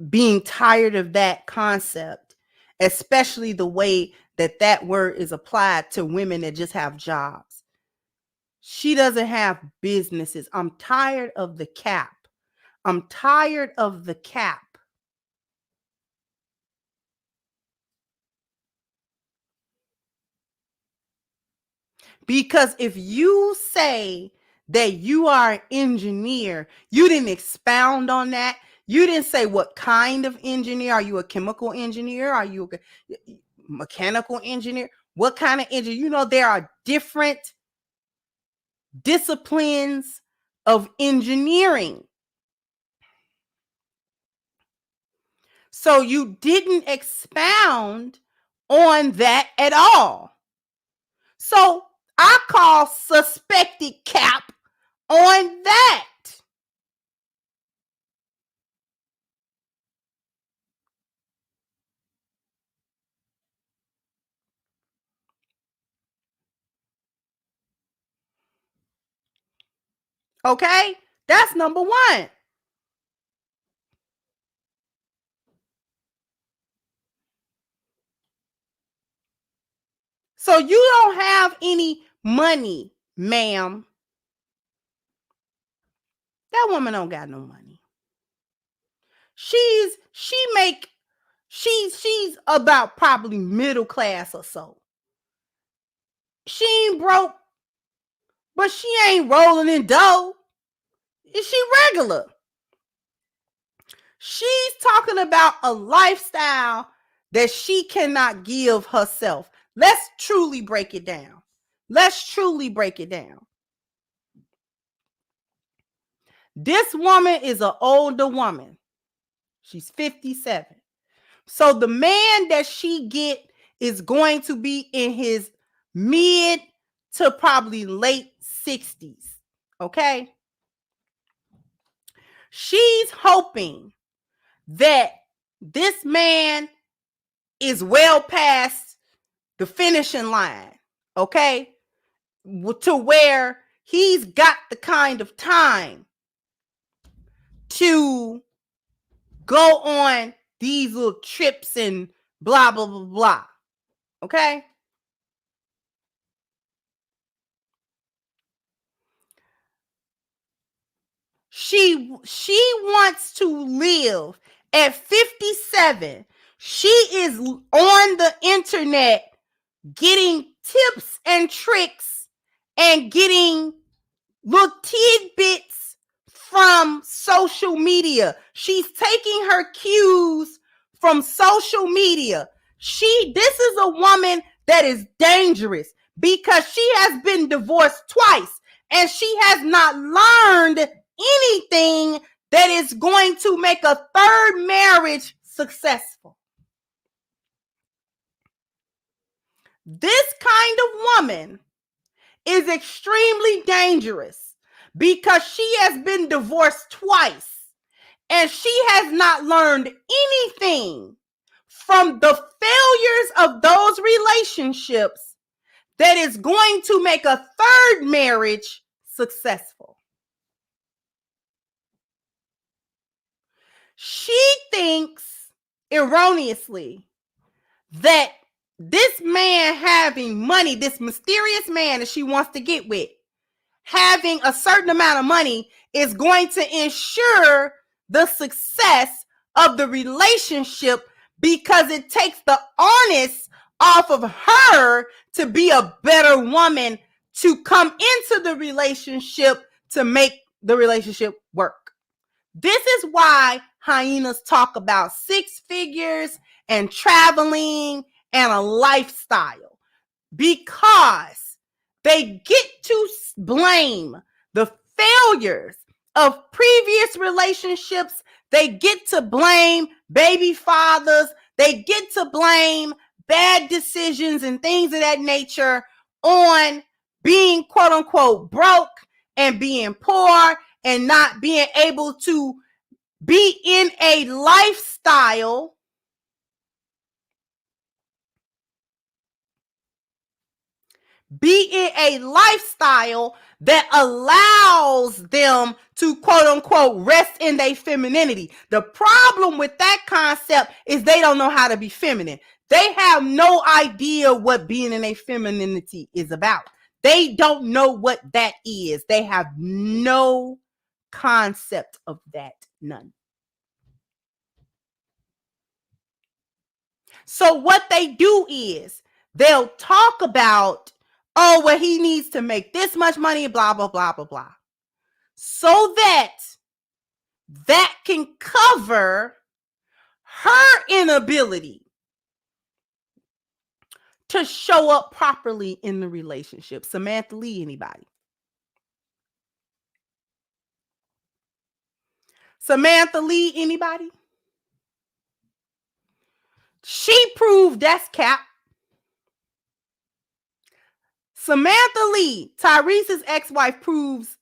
being tired of that concept, especially the way that that word is applied to women that just have jobs. She doesn't have businesses. I'm tired of the cap. I'm tired of the cap. Because if you say that you are an engineer, you didn't expound on that. You didn't say what kind of engineer. Are you a chemical engineer? Are you a mechanical engineer? What kind of engineer? You know, there are different disciplines of engineering. So you didn't expound on that at all. So I call suspected cap on that. Okay? That's number one. So you don't have any money, ma'am. That woman don't got no money. She's about probably middle class or so. She ain't broke, but she ain't rolling in dough. Is she regular? She's talking about a lifestyle that she cannot give herself. Let's truly break it down. Let's truly break it down. This woman is an older woman. She's 57. So the man that she get is going to be in his mid to probably late 60s. Okay? She's hoping that this man is well past the finishing line, okay? To where he's got the kind of time to go on these little trips and blah, blah, blah, blah, okay? She wants to live at 57. She is on the internet getting tips and tricks and getting little tidbits from social media. She's taking her cues from social media. This is a woman that is dangerous because she has been divorced twice and she has not learned anything that is going to make a third marriage successful. This kind of woman is extremely dangerous because she has been divorced twice and she has not learned anything from the failures of those relationships that is going to make a third marriage successful. She thinks erroneously that this man having money, this mysterious man that she wants to get with, having a certain amount of money is going to ensure the success of the relationship because it takes the onus off of her to be a better woman to come into the relationship to make the relationship work. This is why hyenas talk about 6 figures and traveling and a lifestyle, because they get to blame the failures of previous relationships. They get to blame baby fathers. They get to blame bad decisions and things of that nature on being quote unquote broke and being poor and not being able to be in a lifestyle that allows them to quote unquote rest in their femininity. The problem with that concept is they don't know how to be feminine. They have no idea what being in a femininity is about. They don't know what that is. They have no concept of that. None. So what they do is they'll talk about, oh, well, he needs to make this much money, blah, blah, blah, blah, blah. So that can cover her inability to show up properly in the relationship. Samantha Lee, anybody? Samantha Lee, anybody? She proved that's cap. Samantha Lee, Tyrese's ex-wife, proves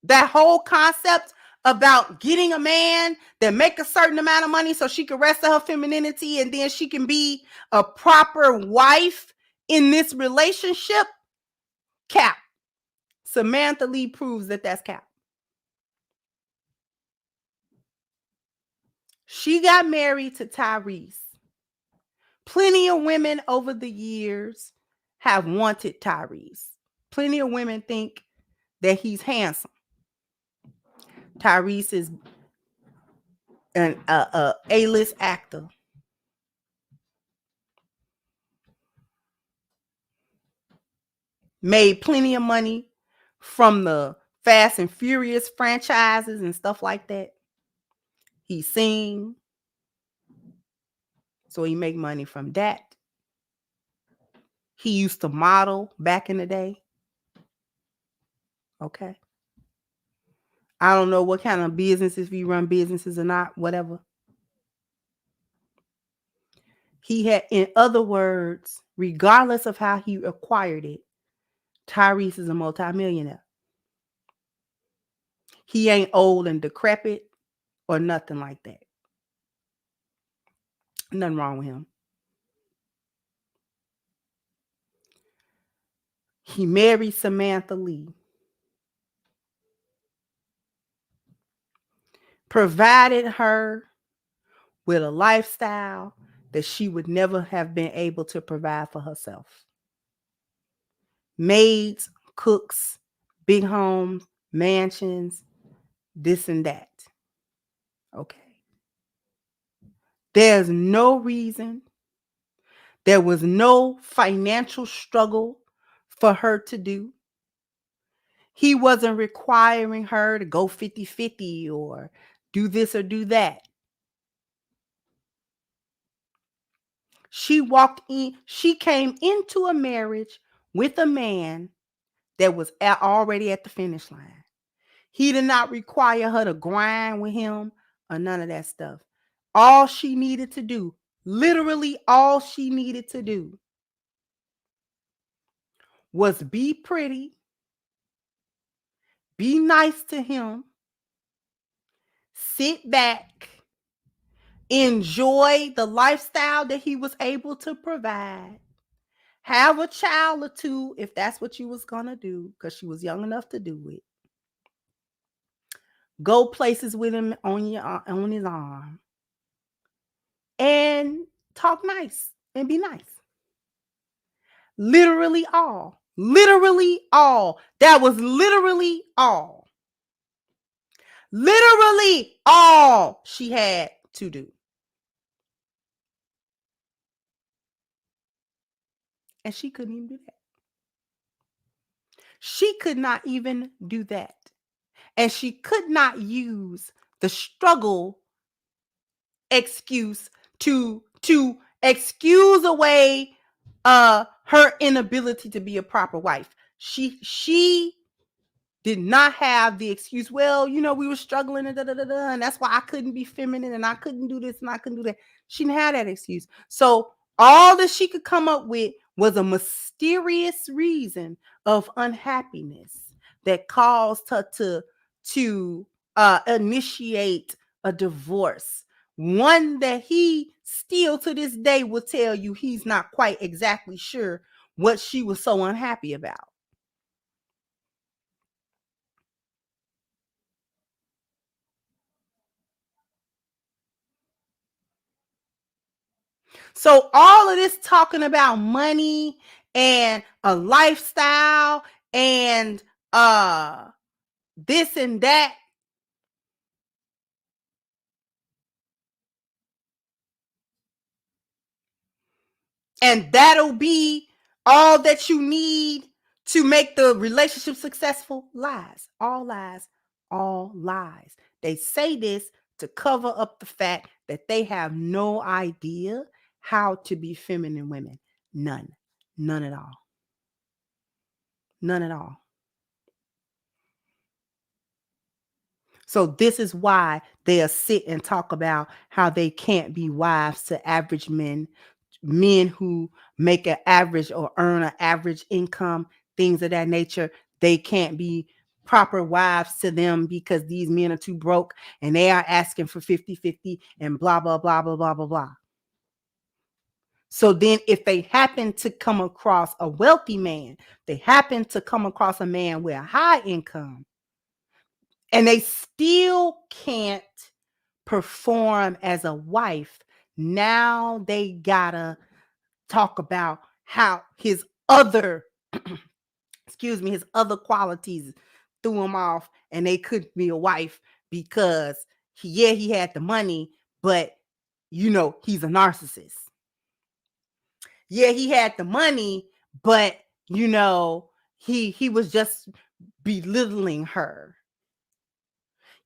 that whole concept about getting a man that make a certain amount of money so she can rest in her femininity and then she can be a proper wife in this relationship. Cap. Samantha Lee proves that that's cap. She got married to Tyrese. Plenty of women over the years have wanted Tyrese. Plenty of women think that he's handsome. Tyrese is an A-list actor. Made plenty of money from the Fast and Furious franchises and stuff like that. He sing, so he make money from that. He used to model back in the day. Okay. I don't know what kind of business, if he run businesses or not, whatever. He had, in other words, regardless of how he acquired it, Tyrese is a multimillionaire. He ain't old and decrepit or nothing like that. Nothing wrong with him. He married Samantha Lee. Provided her with a lifestyle that she would never have been able to provide for herself. Maids, cooks, big homes, mansions, this and that. Okay. There's no reason. There was no financial struggle for her to do. He wasn't requiring her to go 50-50 or do this or do that. She came into a marriage with a man that was already at the finish line. He did not require her to grind with him or none of that stuff. All she needed to do, literally all she needed to do, was be pretty, be nice to him, sit back, enjoy the lifestyle that he was able to provide, have a child or two if that's what you was going to do, because she was young enough to do it. Go places with him on his arm and talk nice and be nice. Literally all. Literally all. That was literally all. Literally all she had to do. And she couldn't even do that. She could not even do that. And she could not use the struggle excuse to excuse away her inability to be a proper wife. She did not have the excuse, well, we were struggling and and that's why I couldn't be feminine and I couldn't do this and I couldn't do that. She didn't have that excuse. So all that she could come up with was a mysterious reason of unhappiness that caused her to initiate a divorce. One that he still to this day will tell you he's not quite exactly sure what she was so unhappy about. So all of this talking about money and a lifestyle and this and that, and that'll be all that you need to make the relationship successful. Lies. All lies. All lies. They say this to cover up the fact that they have no idea how to be feminine women. None at all. None at all. So this is why they'll sit and talk about how they can't be wives to average men who make an average or earn an average income, things of that nature. They can't be proper wives to them because these men are too broke and they are asking for 50-50 and blah, blah, blah, blah, blah, blah, blah. So then if they happen to come across a wealthy man, they happen to come across a man with a high income, and they still can't perform as a wife, now they gotta talk about how his other his other qualities threw him off and they couldn't be a wife because he had the money, but he's a narcissist. Yeah, he had the money, but he was just belittling her.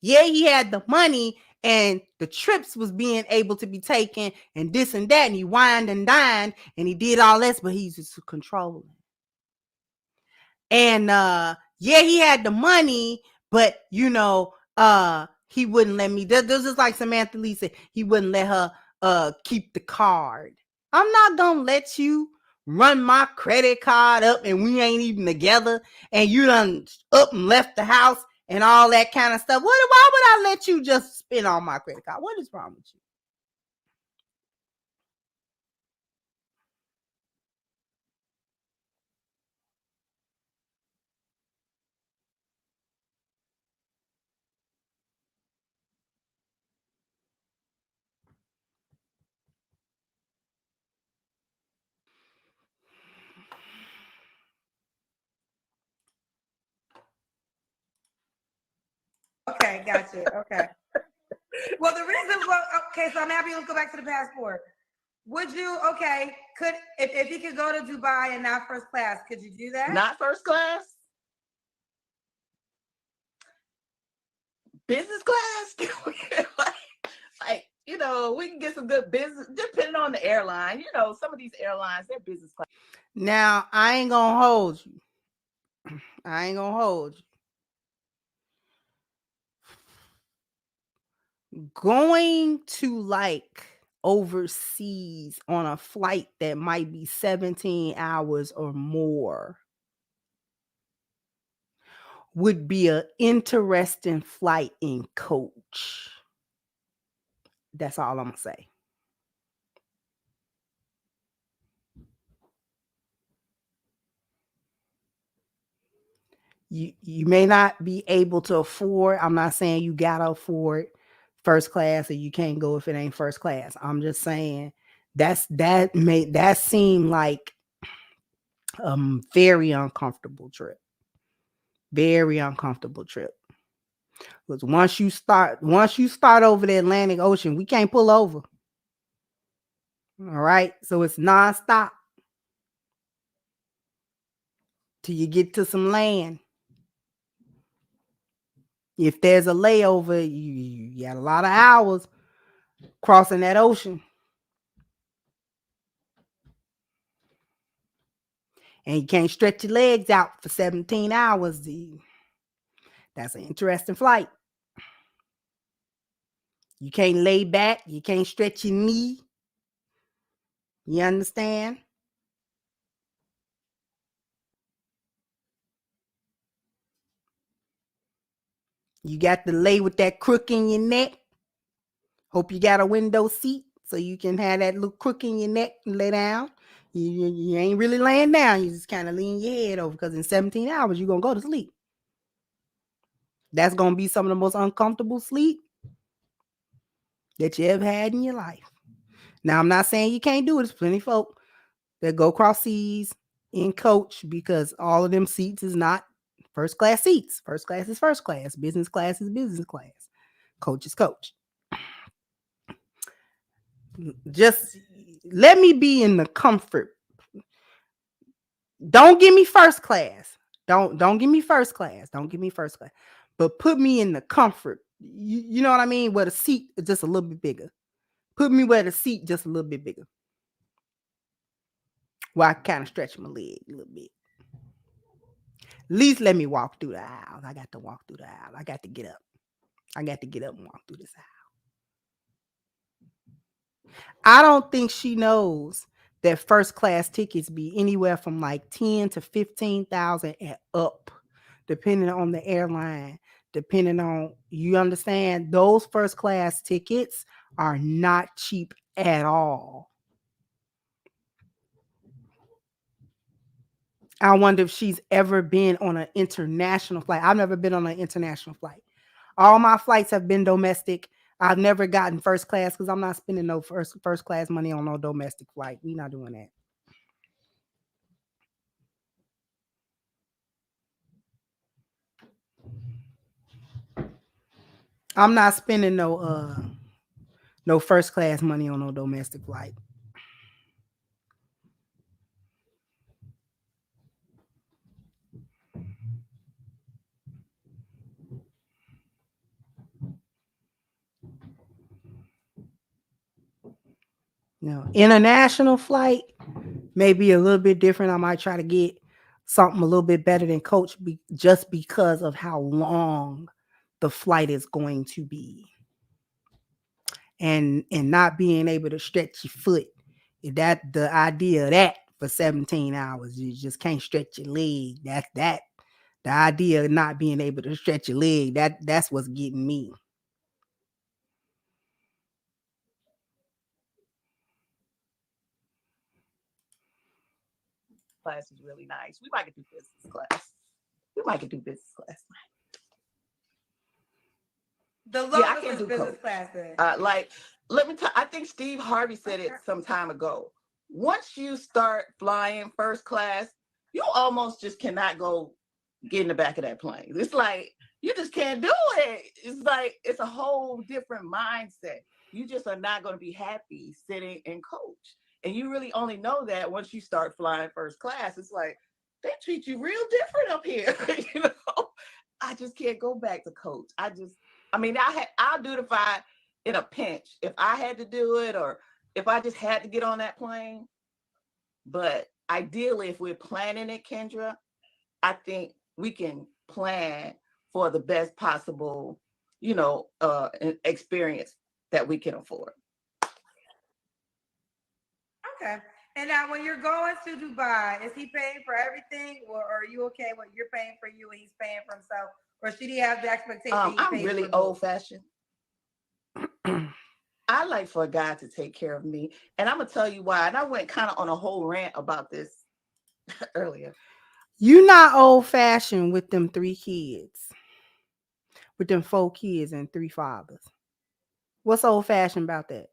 Yeah, he had the money and the trips was being able to be taken and this and that, and he wined and dined and he did all this, but he's just controlling. And yeah, he had the money, but he wouldn't let me. This is like Samantha Lee said, he wouldn't let her keep the card. I'm not gonna let you run my credit card up and we ain't even together and you done up and left the house and all that kind of stuff. Why would I let you just spend on my credit card? What is wrong with you? Okay, gotcha. Okay. Well, the reason, okay, so I'm happy. Let's go back to the passport. Would you, okay, if you could go to Dubai and not first class, could you do that? Not first class? Business class? like, you know, we can get some good business, depending on the airline. You know, some of these airlines, they're business class. Now, I ain't gonna hold you. I ain't gonna hold you. Going to like overseas on a flight that might be 17 hours or more would be an interesting flight in coach. That's all I'm gonna say. You may not be able to afford. I'm not saying you gotta afford first class or you can't go if it ain't first class. I'm just saying that seem like a very uncomfortable trip. Very uncomfortable trip. Because once you start over the Atlantic Ocean, we can't pull over. All right. So it's nonstop till you get to some land. If there's a layover, you got a lot of hours crossing that ocean. And you can't stretch your legs out for 17 hours. That's an interesting flight. You can't lay back. You can't stretch your knee. You understand? You got to lay with that crook in your neck. Hope you got a window seat so you can have that little crook in your neck and lay down. You ain't really laying down. You just kind of lean your head over because in 17 hours, you're going to go to sleep. That's going to be some of the most uncomfortable sleep that you ever had in your life. Now, I'm not saying you can't do it. There's plenty of folk that go cross seas in coach because all of them seats is not first class seats. First class is first class. Business class is business class. Coach is coach. Just let me be in the comfort. Don't give me first class. Don't give me first class. Don't give me first class. But put me in the comfort. You know what I mean? Where the seat is just a little bit bigger. Put me where the seat just a little bit bigger. Where I kind of stretch my leg a little bit. At least let me walk through the aisle. I got to walk through the aisle. I got to get up. I got to get up and walk through this aisle. I don't think she knows that first class tickets be anywhere from like 10 to 15,000 and up, depending on the airline, depending on, you understand, those first class tickets are not cheap at all. I wonder if she's ever been on an international flight. I've never been on an international flight. All my flights have been domestic. I've never gotten first class because I'm not spending no first class money on no domestic flight. We're not doing that. I'm not spending no first class money on no domestic flight. International flight may be a little bit different. I might try to get something a little bit better than coach just because of how long the flight is going to be. And not being able to stretch your foot. That the idea of that for 17 hours, you just can't stretch your leg. That the idea of not being able to stretch your leg, that's what's getting me. Class is really nice. We might could do business class. We might could do business class. The lowest is business class. Like, let me tell. I think Steve Harvey said it some time ago. Once you start flying first class, you almost just cannot go get in the back of that plane. It's like You just can't do it. It's like it's a whole different mindset. You just are not going to be happy sitting and coach. And you really only know that once you start flying first class. It's like they treat you real different up here. You know, I just can't go back to coach. I mean, I'll do it if I in a pinch, if I had to do it, or if I just had to get on that plane. But ideally, if we're planning it, Kendra, I think we can plan for the best possible, experience that we can afford. Okay. And now, when you're going to Dubai, is he paying for everything, or are you okay with you're paying for you and he's paying for himself, or should he have the expectation he I'm pays really for both? old fashioned. I like for a guy to take care of me, and I'm gonna tell you why. And I went kind of on a whole rant about this earlier. You not old fashioned with them 3 kids, with them 4 kids and 3 fathers. What's old fashioned about that?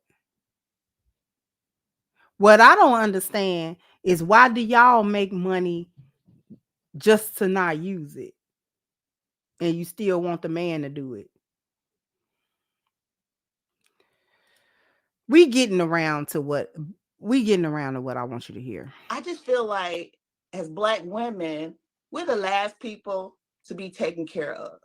What I don't understand is why do y'all make money just to not use it, and you still want the man to do it? We getting around to what I want you to hear. I just feel like as Black women, we're the last people to be taken care of.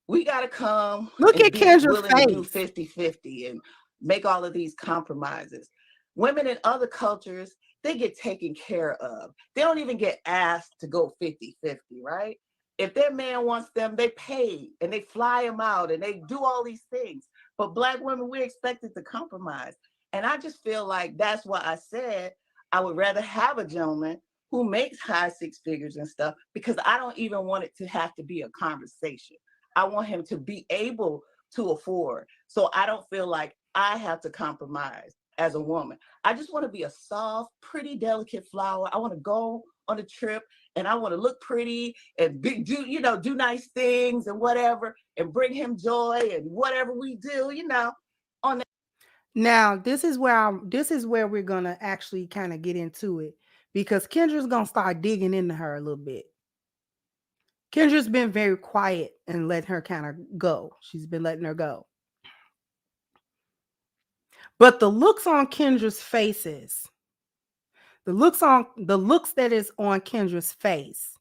We got to come Look and at be Kendra's willing to do face. 50-50 and make all of these compromises. Women in other cultures, they get taken care of. They don't even get asked to go 50-50, right? If their man wants them, they pay and they fly them out and they do all these things. But Black women, we're expected to compromise. And I just feel like that's why I said I would rather have a gentleman who makes high 6 figures and stuff, because I don't even want it to have to be a conversation. I want him to be able to afford. So I don't feel like I have to compromise as a woman. I just want to be a soft, pretty, delicate flower. I want to go on a trip and I want to look pretty and do nice things and whatever, and bring him joy and whatever we do, on that. Now, this is where we're gonna actually kind of get into it, because Kendra's gonna start digging into her a little bit. Kendra's been very quiet and letting her kind of go. She's been letting her go. But the looks on Kendra's faces, the looks that is on Kendra's face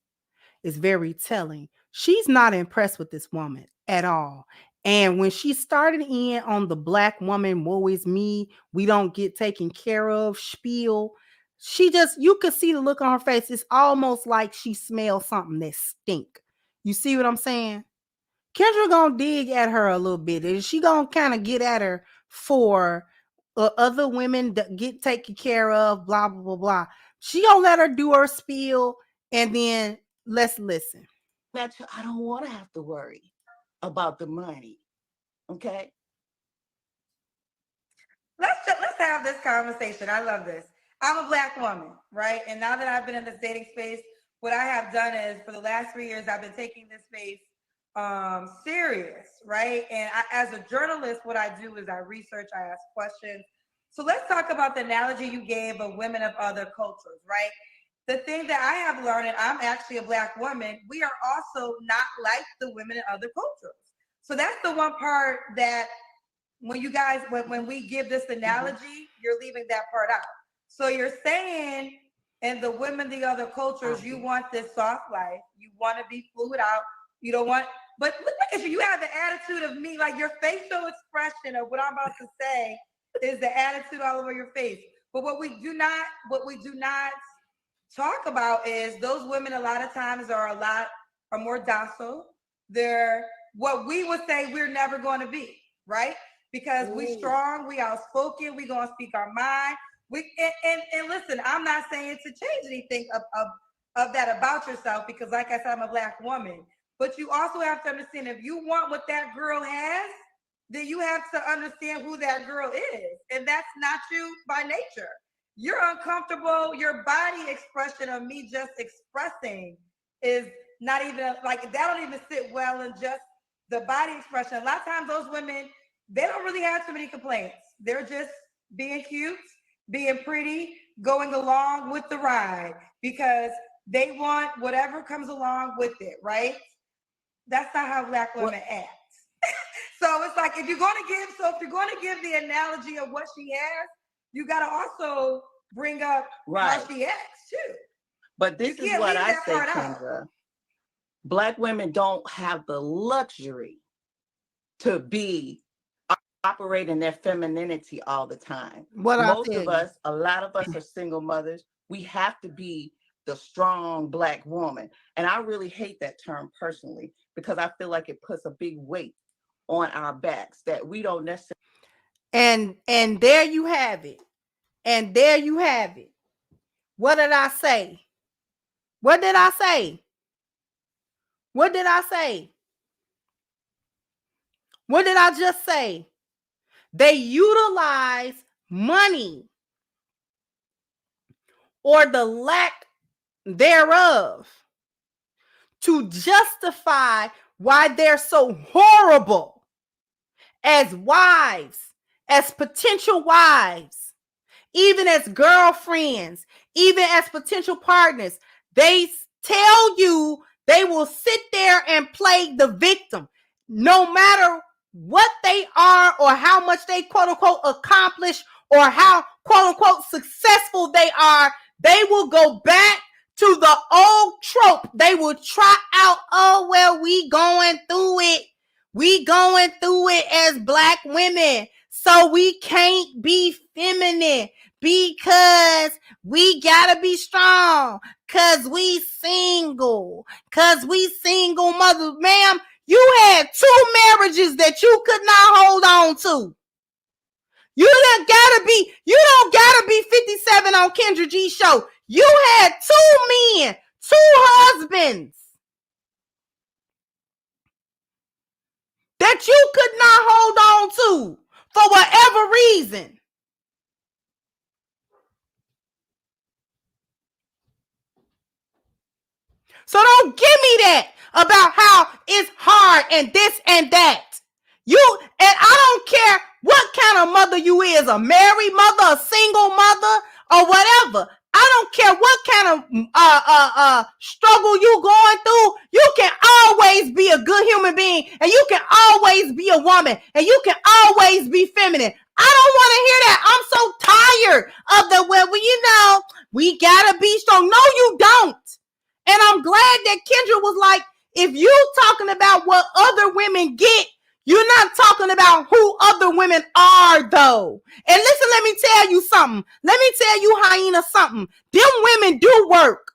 is very telling. She's not impressed with this woman at all. And when she started in on the Black woman, woe is me, we don't get taken care of spiel, you could see the look on her face. It's almost like she smells something that stink. You see what I'm saying? Kendra gonna dig at her a little bit, and she gonna kind of get at her for other women that get taken care of, blah blah blah blah. She gonna let her do her spiel, and then let's listen. I don't want to have to worry about the money. Okay. Let's have this conversation. I love this. I'm a Black woman, right? And now that I've been in this dating space, what I have done is for the last 3 years, I've been taking this space serious, right? And as a journalist, what I do is I research, I ask questions. So let's talk about the analogy you gave of women of other cultures, right? The thing that I have learned, and I'm actually a Black woman, we are also not like the women in other cultures. So that's the one part that when we give this analogy, you're leaving that part out. So you're saying, and the women, the other cultures, you want this soft life. You want to be fluid out. You don't want, but look at you. You have the attitude of me, like your facial expression of what I'm about to say is the attitude all over your face. But what we do not talk about is those women a lot of times are more docile. They're what we would say we're never going to be, right? Because we strong, we outspoken, we gonna speak our mind. And listen, I'm not saying to change anything of that about yourself, because like I said, I'm a Black woman. But you also have to understand, if you want what that girl has, then you have to understand who that girl is. And that's not you by nature. You're uncomfortable. Your body expression of me just expressing is not even like, that don't even sit well in just the body expression. A lot of times those women, they don't really have too many complaints. They're just being cute, being pretty, going along with the ride, because they want whatever comes along with it, right? That's not how Black women act. So it's like, if you're going to give the analogy of what she has, you got to also bring up how she acts too. But this is what I say, Kendra. Black women don't have the luxury to be operating their femininity all the time. A lot of us are single mothers. We have to be the strong Black woman. And I really hate that term personally, because I feel like it puts a big weight on our backs that we don't necessarily. And there you have it. And there you have it. What did I say? What did I say? What did I say? What did I just say? They utilize money or the lack thereof to justify why they're so horrible as wives, as potential wives, even as girlfriends, even as potential partners. They tell you they will sit there and play the victim, no matter what they are or how much they quote unquote accomplish or how quote unquote successful they are. They will go back to the old trope. They will try out, oh, well, we going through it. We going through it as Black women. So we can't be feminine because we gotta be strong. Cause we single. Cause we single mothers. Ma'am, you had 2 marriages that you could not hold on to. You don't gotta be 57 on Kendra G show. You had 2 men, 2 husbands that you could not hold on to for whatever reason. So don't give me that about how it's hard and this and that. I don't care what kind of mother you is, a married mother, a single mother, or whatever. I don't care what kind of struggle you going through. You can always be a good human being, and you can always be a woman, and you can always be feminine. I don't want to hear that. I'm so tired of we gotta be strong. No, you don't. And I'm glad that Kendra was like, if you talking about what other women get, you're not talking about who other women are, though. And listen, let me tell you something. Let me tell you, Hyena, something. Them women do work.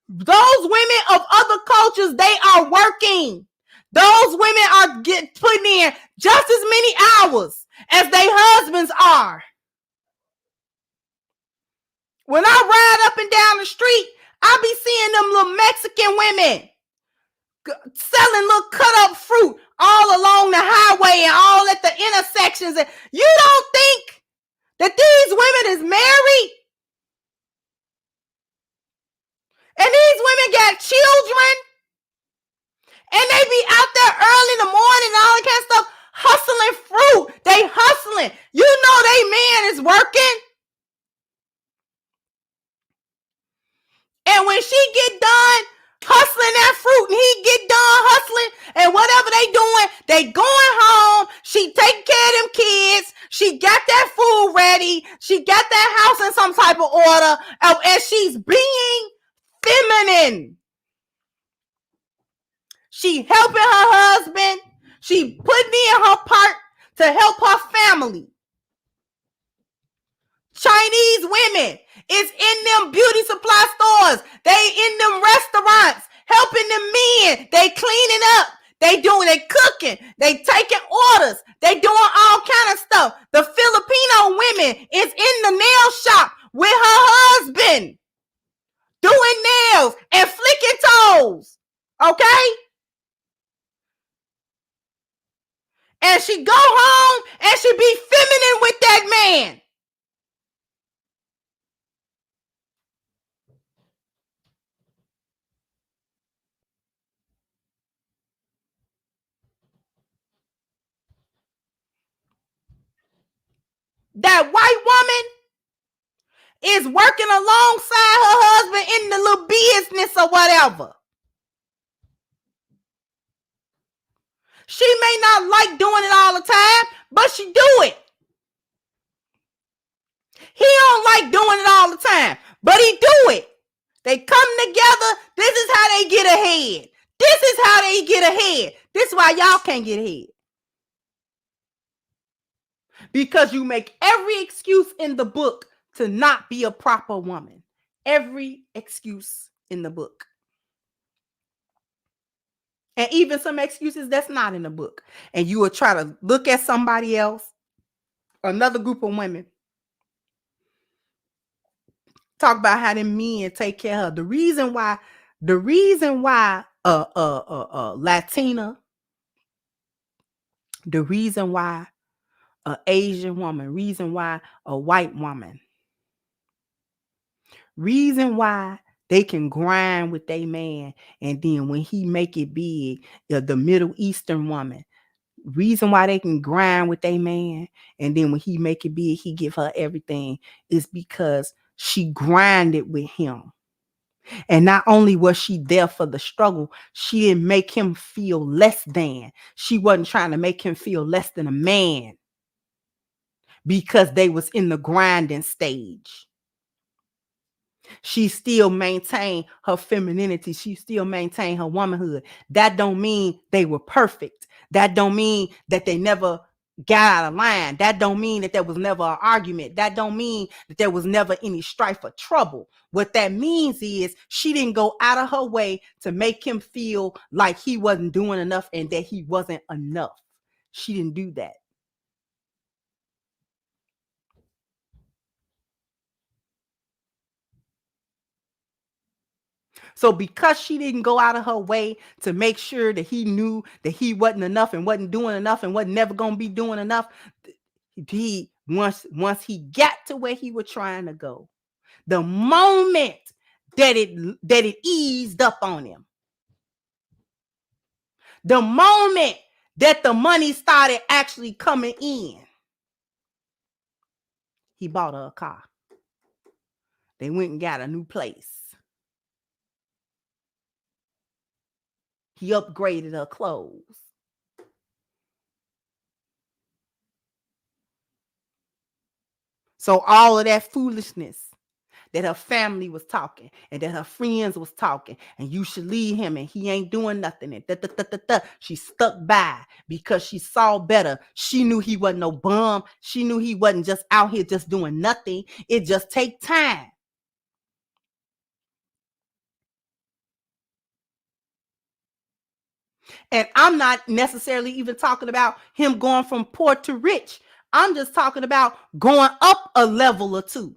Those women of other cultures, they are working. Those women are putting in just as many hours as their husbands are. When I ride up and down the street, I be seeing them little Mexican women selling little cut up fruit all along the highway and all at the intersections. And you don't think that these women is married? And these women got children? And they be out there early in the morning and all that kind of stuff, hustling fruit. They hustling. You know they man is working. And when she get done hustling that fruit and he get done hustling and whatever they doing, they going home. She taking care of them kids. She got that food ready. She got that house in some type of order. And she's being feminine. She helping her husband. She putting in her part to help her family. Chinese women is in them beauty supply stores. They in them restaurants helping them men. They cleaning up. They cooking. They taking orders. They doing all kind of stuff. The Filipino women is in the nail shop with her husband doing nails and flicking toes. Okay? And she go home and she be feminine with that man. That white woman is working alongside her husband in the little business or whatever. She may not like doing it all the time, but she do it. He don't like doing it all the time, but he do it. They come together. This is how they get ahead. This is how they get ahead. This is why y'all can't get ahead. Because you make every excuse in the book to not be a proper woman. Every excuse in the book. And even some excuses that's not in the book. And you will try to look at somebody else, another group of women, talk about how them men take care of her. The reason why Latina, the reason why an Asian woman, reason why a white woman, reason why they can grind with their man, and then when he make it big, the Middle Eastern woman, reason why they can grind with their man, and then when he make it big, he give her everything, is because she grinded with him. And not only was she there for the struggle, she didn't make him feel less than. She wasn't trying to make him feel less than a man because they was in the grinding stage. She still maintained her femininity. She still maintained her womanhood. That don't mean they were perfect. That don't mean that they never got out of line. That don't mean that there was never an argument. That don't mean that there was never any strife or trouble. What that means is she didn't go out of her way to make him feel like he wasn't doing enough and that he wasn't enough. She didn't do that. So because she didn't go out of her way to make sure that he knew that he wasn't enough and wasn't doing enough and wasn't never going to be doing enough, he once he got to where he was trying to go, the moment that it eased up on him, the moment that the money started actually coming in, he bought her a car. They went and got a new place. He upgraded her clothes. So all of that foolishness that her family was talking and that her friends was talking, and you should leave him and he ain't doing nothing, and she stuck by because she saw better. She knew he wasn't no bum. She knew he wasn't just out here just doing nothing. It just take time. And I'm not necessarily even talking about him going from poor to rich. I'm just talking about going up a level or two.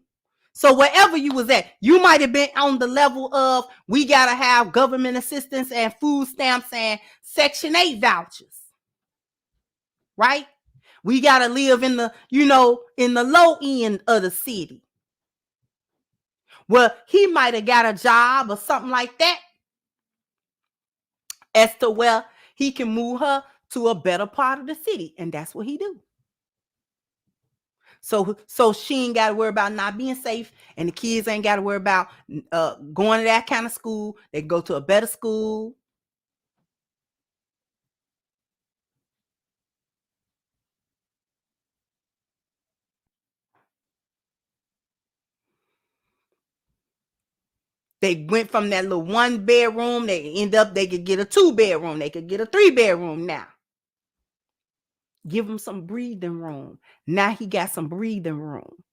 So wherever you was at, you might have been on the level of we got to have government assistance and food stamps and Section 8 vouchers, right? We got to live in the, in the low end of the city. Well, he might have got a job or something like that as to where he can move her to a better part of the city. And that's what he do. So she ain't got to worry about not being safe, and the kids ain't got to worry about going to that kind of school. They go to a better school. They went from that little 1 bedroom. They could get a 2 bedroom. They could get a 3 bedroom now. Give him some breathing room. Now he got some breathing room.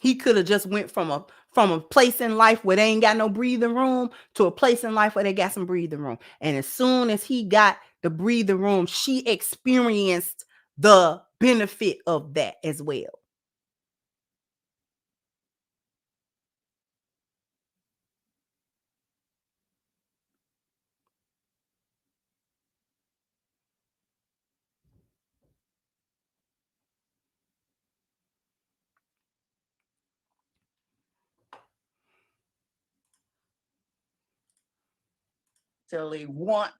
He could have just went from a place in life where they ain't got no breathing room to a place in life where they got some breathing room. And as soon as he got the breathing room, she experienced the benefit of that as well. Want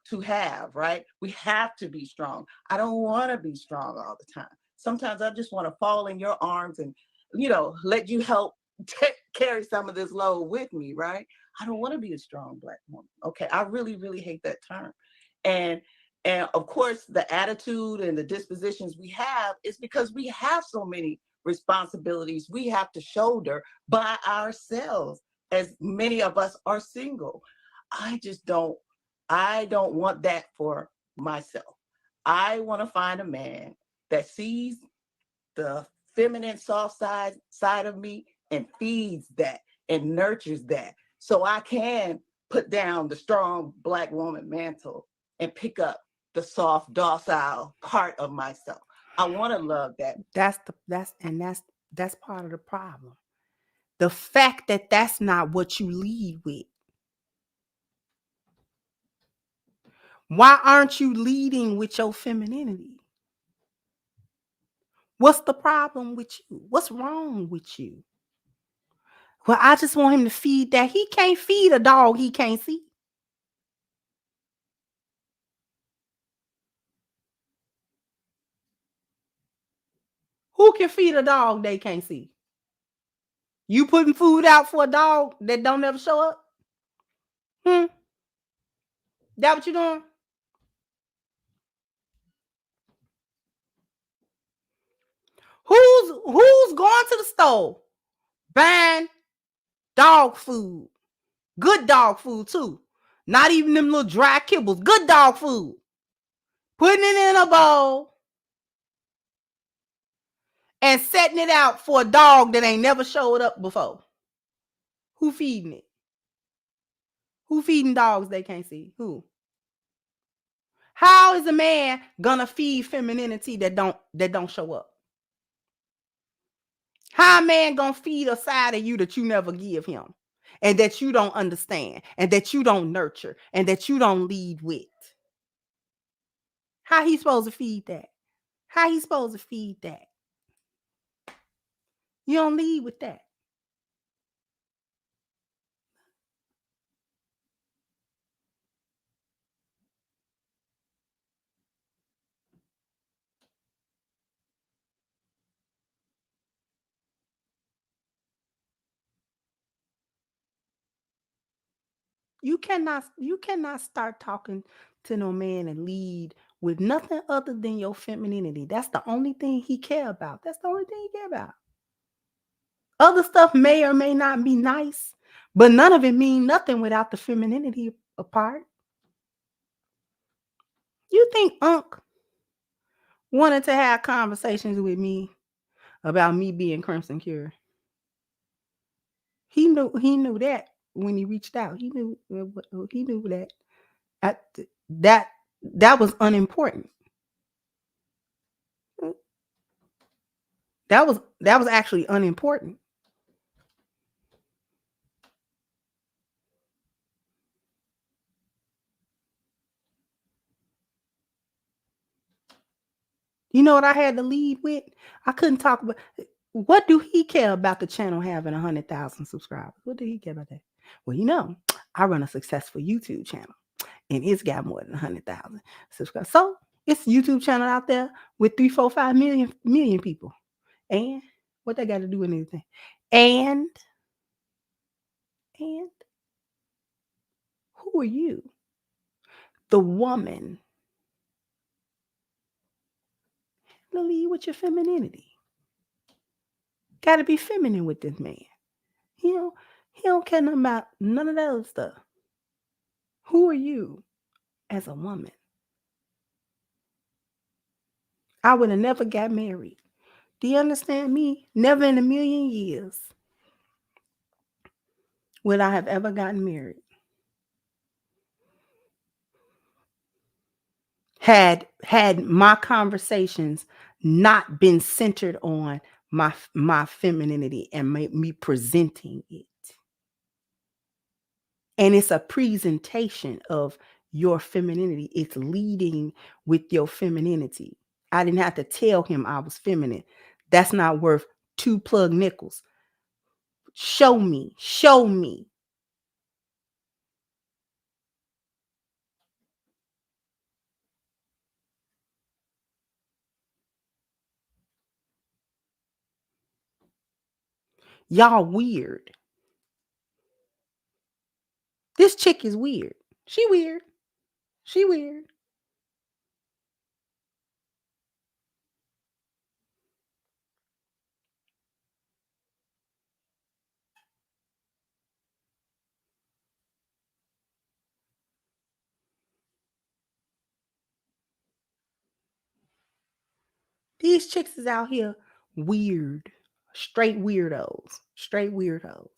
to have, right? We have to be strong. I don't want to be strong all the time. sometimes I just want to fall in your arms and, let you help carry some of this load with me, right? I don't want to be a strong Black woman. Okay. I really, really hate that term. And and of course, the attitude and the dispositions we have is because we have so many responsibilities we have to shoulder by ourselves, as many of us are single. I just don't, I don't want that for myself. I want to find a man that sees the feminine soft side of me and feeds that and nurtures that so I can put down the strong Black woman mantle and pick up the soft docile part of myself. I want to love that. That's part of the problem. The fact that that's not what you lead with. Why aren't you leading with your femininity? What's the problem with you? What's wrong with you? Well, I just want him to feed that. He can't feed a dog he can't see. Who can feed a dog they can't see? You putting food out for a dog that don't ever show up? That what you doing? Who's going to the store buying dog food? Good dog food too. Not even them little dry kibbles. Good dog food. Putting it in a bowl and setting it out for a dog that ain't never showed up before. Who feeding it? Who feeding dogs they can't see? Who? How is a man gonna feed femininity that don't show up? How a man gonna feed a side of you that you never give him, and that you don't understand, and that you don't nurture, and that you don't lead with? How he supposed to feed that? How he supposed to feed that? You don't lead with that. You cannot start talking to no man and lead with nothing other than your femininity. That's the only thing he care about. That's the only thing he care about. Other stuff may or may not be nice, but none of it mean nothing without the femininity apart. You think Unc wanted to have conversations with me about me being Crimson Cure? He knew that when he reached out. He knew that that that was unimportant. That was actually unimportant. You know what I had to lead with? I couldn't talk about what do he care about the channel having 100,000 subscribers? What do he care about that? Well, I run a successful YouTube channel and it's got more than 100,000 subscribers. So it's a YouTube channel out there with 3, 4, 5 million people. And what they got to do with anything? And who are you? The woman. Lead with your femininity. Got to be feminine with this man. He don't care nothing about none of that other stuff. Who are you as a woman? I would have never got married. Do you understand me? Never in a million years would I have ever gotten married. Had my conversations not been centered on my femininity and me presenting it. And it's a presentation of your femininity. It's leading with your femininity. I didn't have to tell him I was feminine. That's not worth 2 plug nickels. Show me. Y'all weird. This chick is weird. She weird. She weird. These chicks is out here weird. Straight weirdos. Straight weirdos.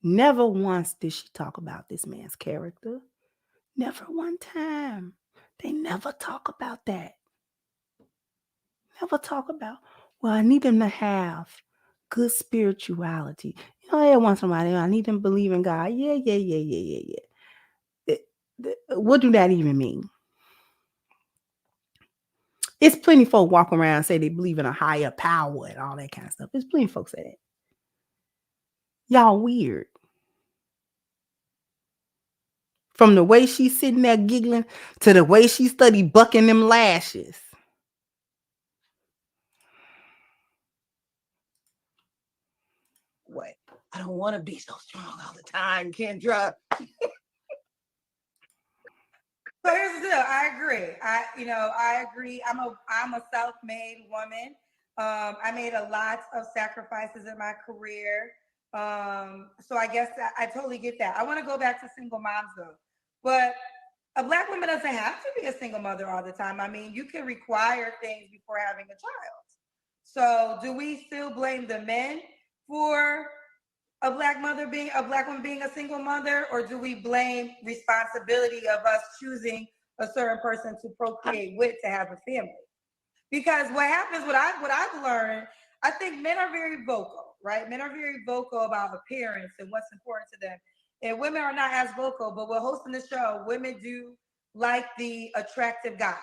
Never once did she talk about this man's character. Never one time. They never talk about that. Never talk about, well, I need them to have good spirituality. You know, every once in a while, I need them to believe in God. Yeah. What do that even mean? It's plenty of folk walk around and say they believe in a higher power and all that kind of stuff. There's plenty of folks say that. Y'all weird. From the way she's sitting there giggling to the way she study bucking them lashes. What? I don't want to be so strong all the time, Kendra. So here's the deal. I agree. I agree. I'm a self-made woman. I made a lot of sacrifices in my career. So I guess I totally get that. I want to go back to single moms though, but a Black woman doesn't have to be a single mother all the time. I mean, you can require things before having a child. So do we still blame the men for a Black woman being a single mother, or do we blame responsibility of us choosing a certain person to procreate with to have a family? Because what happens, what I've learned, I think men are very vocal, right? Men are very vocal about appearance and what's important to them. And women are not as vocal, but we're hosting the show. Women do like the attractive guy.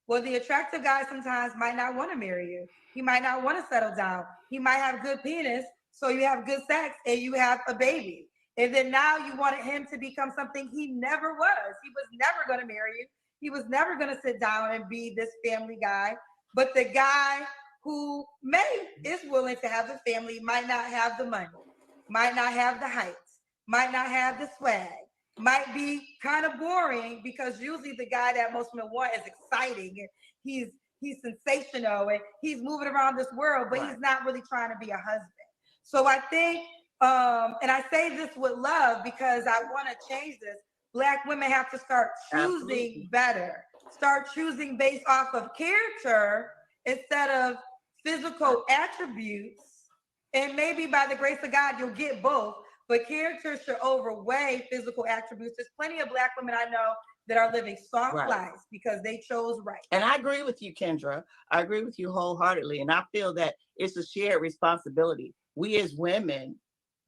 Well, the attractive guy sometimes might not want to marry you. He might not want to settle down. He might have good penis, so you have good sex and you have a baby. And then now you wanted him to become something he never was. He was never going to marry you. He was never going to sit down and be this family guy. But the guy who is willing to have a family might not have the money, might not have the height, might not have the swag, might be kind of boring, because usually the guy that most men want is exciting and he's sensational and he's moving around this world, but he's not really trying to be a husband. So I think, and I say this with love because I want to change this. Black women have to start choosing better. Start choosing based off of character instead of physical attributes. And maybe by the grace of God, you'll get both. But character should overweigh physical attributes. There's plenty of Black women I know that are living soft lives because they chose right. And I agree with you, Kendra. I agree with you wholeheartedly. And I feel that it's a shared responsibility. We as women,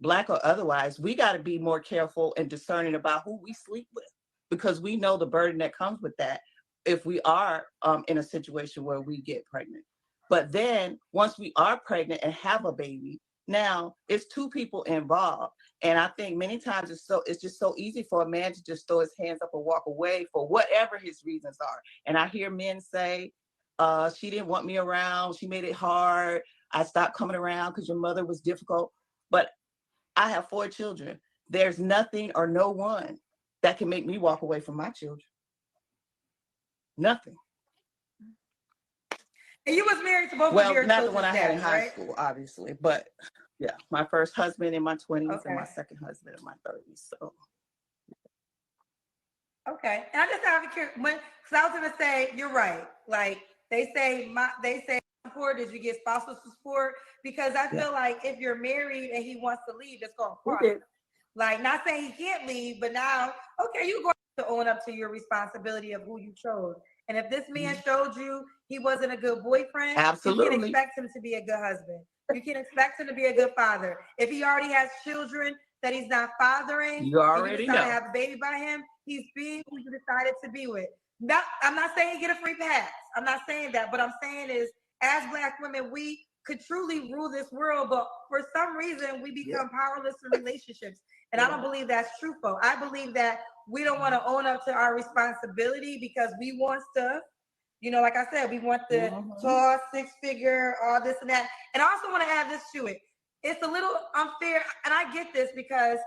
Black or otherwise, we got to be more careful and discerning about who we sleep with, because we know the burden that comes with that if we are in a situation where we get pregnant. But then once we are pregnant and have a baby, now it's two people involved. And I think many times it's just so easy for a man to just throw his hands up and walk away for whatever his reasons are. And I hear men say, she didn't want me around. She made it hard. I stopped coming around because your mother was difficult. But I have 4 children. There's nothing or no one that can make me walk away from my children. Nothing. And you was married to both of your children. Well, not the one I had in high school, obviously, but yeah, my first husband in my 20s and my second husband in my 30s. So. Okay, and I just have a curious, because I was gonna say you're right. Like they say support is you get spousal support, because I feel like if you're married and he wants to leave, it's going to cost him. Like, not saying he can't leave, but now, okay, you're going to own up to your responsibility of who you chose. And if this man showed you he wasn't a good boyfriend, you can expect him to be a good husband. You can expect him to be a good father. If he already has children that he's not fathering, you already know. To have a baby by him, he's being who you decided to be with. Now, I'm not saying get a free pass. I'm not saying that. What I'm saying is, as Black women, we could truly rule this world, but for some reason, we become powerless in relationships. And I don't believe that's truthful. I believe that we don't want to own up to our responsibility because we want stuff. You know, like I said, we want the tall 6-figure, all this and that. And I also want to add this to it. it's a little unfair. And I get this because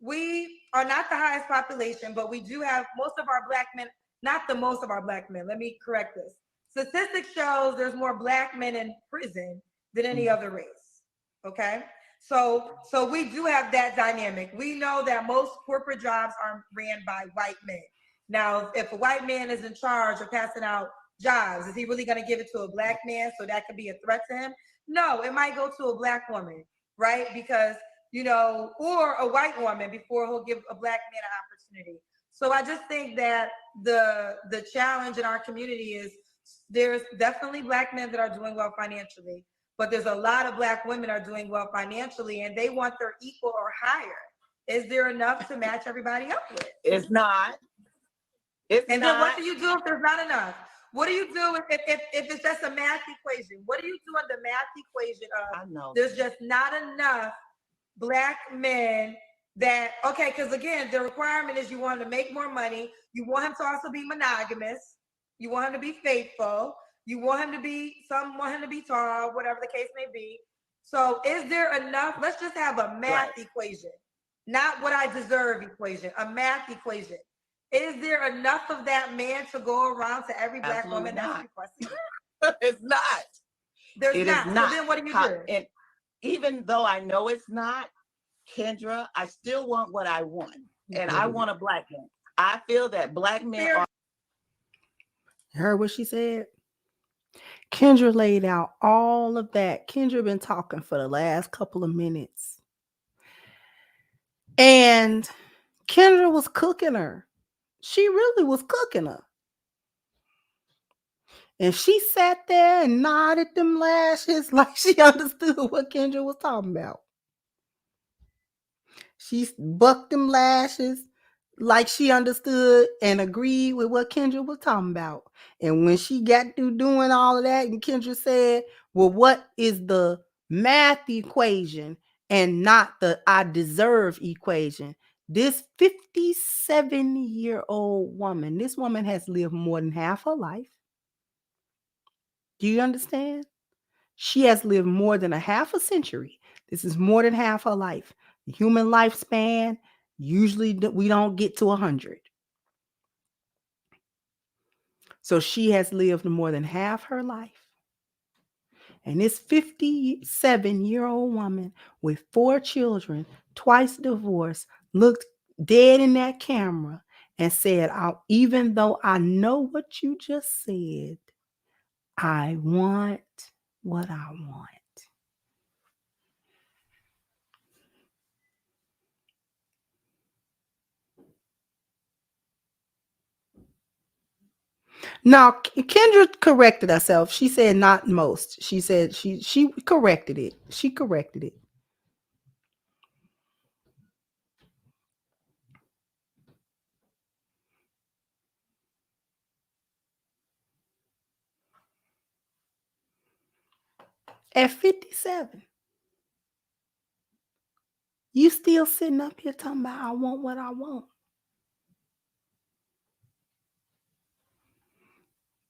we are not the highest population, but we do have most of our Black men, not the most of our Black men. Let me correct this. Statistics shows there's more Black men in prison than any other race. Okay. So we do have that dynamic. We know that most corporate jobs are ran by white men. Now, if a white man is in charge of passing out jobs, is he really going to give it to a Black man so that could be a threat to him? No, it might go to a Black woman, right? Because, you know, or a white woman before he'll give a Black man an opportunity. So I just think that the challenge in our community is there's definitely Black men that are doing well financially, but there's a lot of Black women are doing well financially and they want their equal or higher. Is there enough to match everybody up with? It's not. And then what do you do if there's not enough? What do you do if it's just a math equation? What do you do in the math equation of there's just not enough Black men that, okay, because again, the requirement is you want him to make more money. You want him to also be monogamous. You want him to be faithful. You want him to be, some want him to be tall, whatever the case may be. So is there enough? Let's just have a math equation, not what I deserve equation, a math equation. Is there enough of that man to go around to every Black woman that's requesting it? It's not. There's not. So then what do you do? And even though I know it's not, Kendra, I still want what I want. And I want a Black man. I feel that Black men are. You heard what she said? Kendra laid out all of that. Kendra been talking for the last couple of minutes. And Kendra was cooking her. She really was cooking her. And she sat there and nodded them lashes like she understood what Kendra was talking about. She bucked them lashes like she understood and agreed with what Kendra was talking about. And when she got through doing all of that, and Kendra said, well, what is the math equation and not the I deserve equation? This 57-year-old woman, this woman has lived more than half her life. Do you understand? She has lived more than a half a century. This is more than half her life. The human lifespan, usually we don't get to 100. So she has lived more than half her life. And this 57-year-old woman with 4 children, twice divorced, looked dead in that camera and said, even though I know what you just said, I want what I want. Now, Kendra corrected herself. She said not most. She said she corrected it. She corrected it. At 57, you still sitting up here talking about I want what I want.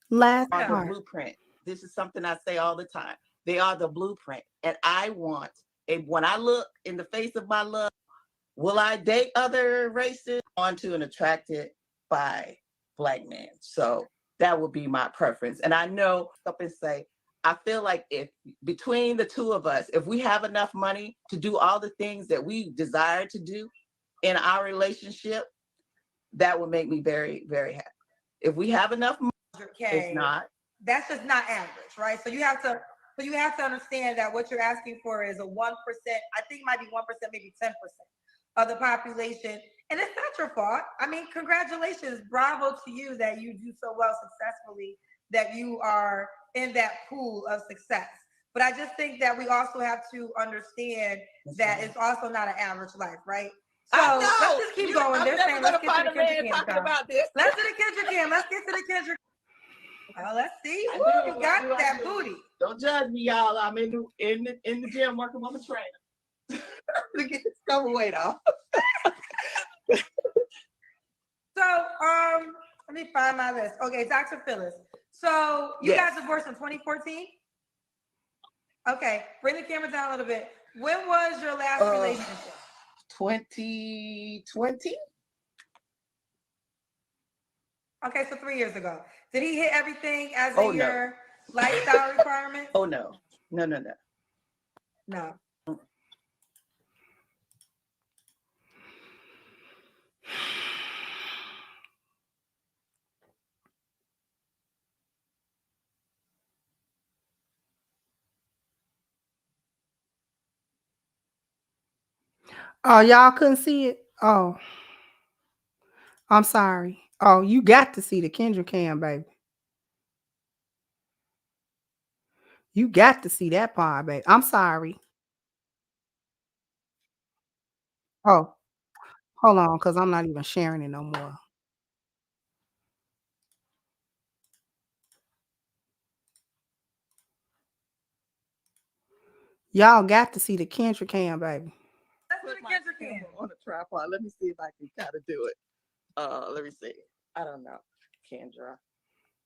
Last are part. the blueprint. This is something I say all the time. They are the blueprint. And I want, and when I look in the face of my love, will I date other races? On to and attracted by Black men. So that would be my preference. And I know up and say, I feel like if between the two of us, if we have enough money to do all the things that we desire to do in our relationship, that would make me very, very happy. If we have enough money, it's not. That's just not average, right? So you have to understand that what you're asking for is a 1%. I think it might be 1%, maybe 10% of the population, and it's not your fault. I mean, congratulations, bravo to you that you do so well successfully, that you are in that pool of success. But I just think that we also have to understand that it's also not an average life, right? So let's just keep going. They're saying let's get to the Kendra Cam. Let's do the Kendra Cam. Let's get to the Kendra. Let's see. Ooh, you got that booty. Don't judge me, y'all. I'm in the gym working on the trainer to get this cover weight off. So let me find my list. Okay, Dr. Phyllis. So you guys divorced in 2014? Okay, bring the camera down a little bit. When was your last relationship? 2020. Okay, so 3 years ago. Did he hit everything as Oh, in no. your lifestyle requirements? Oh, no. No. No. Oh, y'all couldn't see it? Oh, I'm sorry. Oh, you got to see the Kendra cam, baby. You got to see that part, baby. I'm sorry. Oh, hold on, because I'm not even sharing it no more. Y'all got to see the Kendra cam, baby. Let's put Put the my Kendra camera cam. on a tripod. Let me see if I can kind of do it. Let me see. I don't know. Kendra.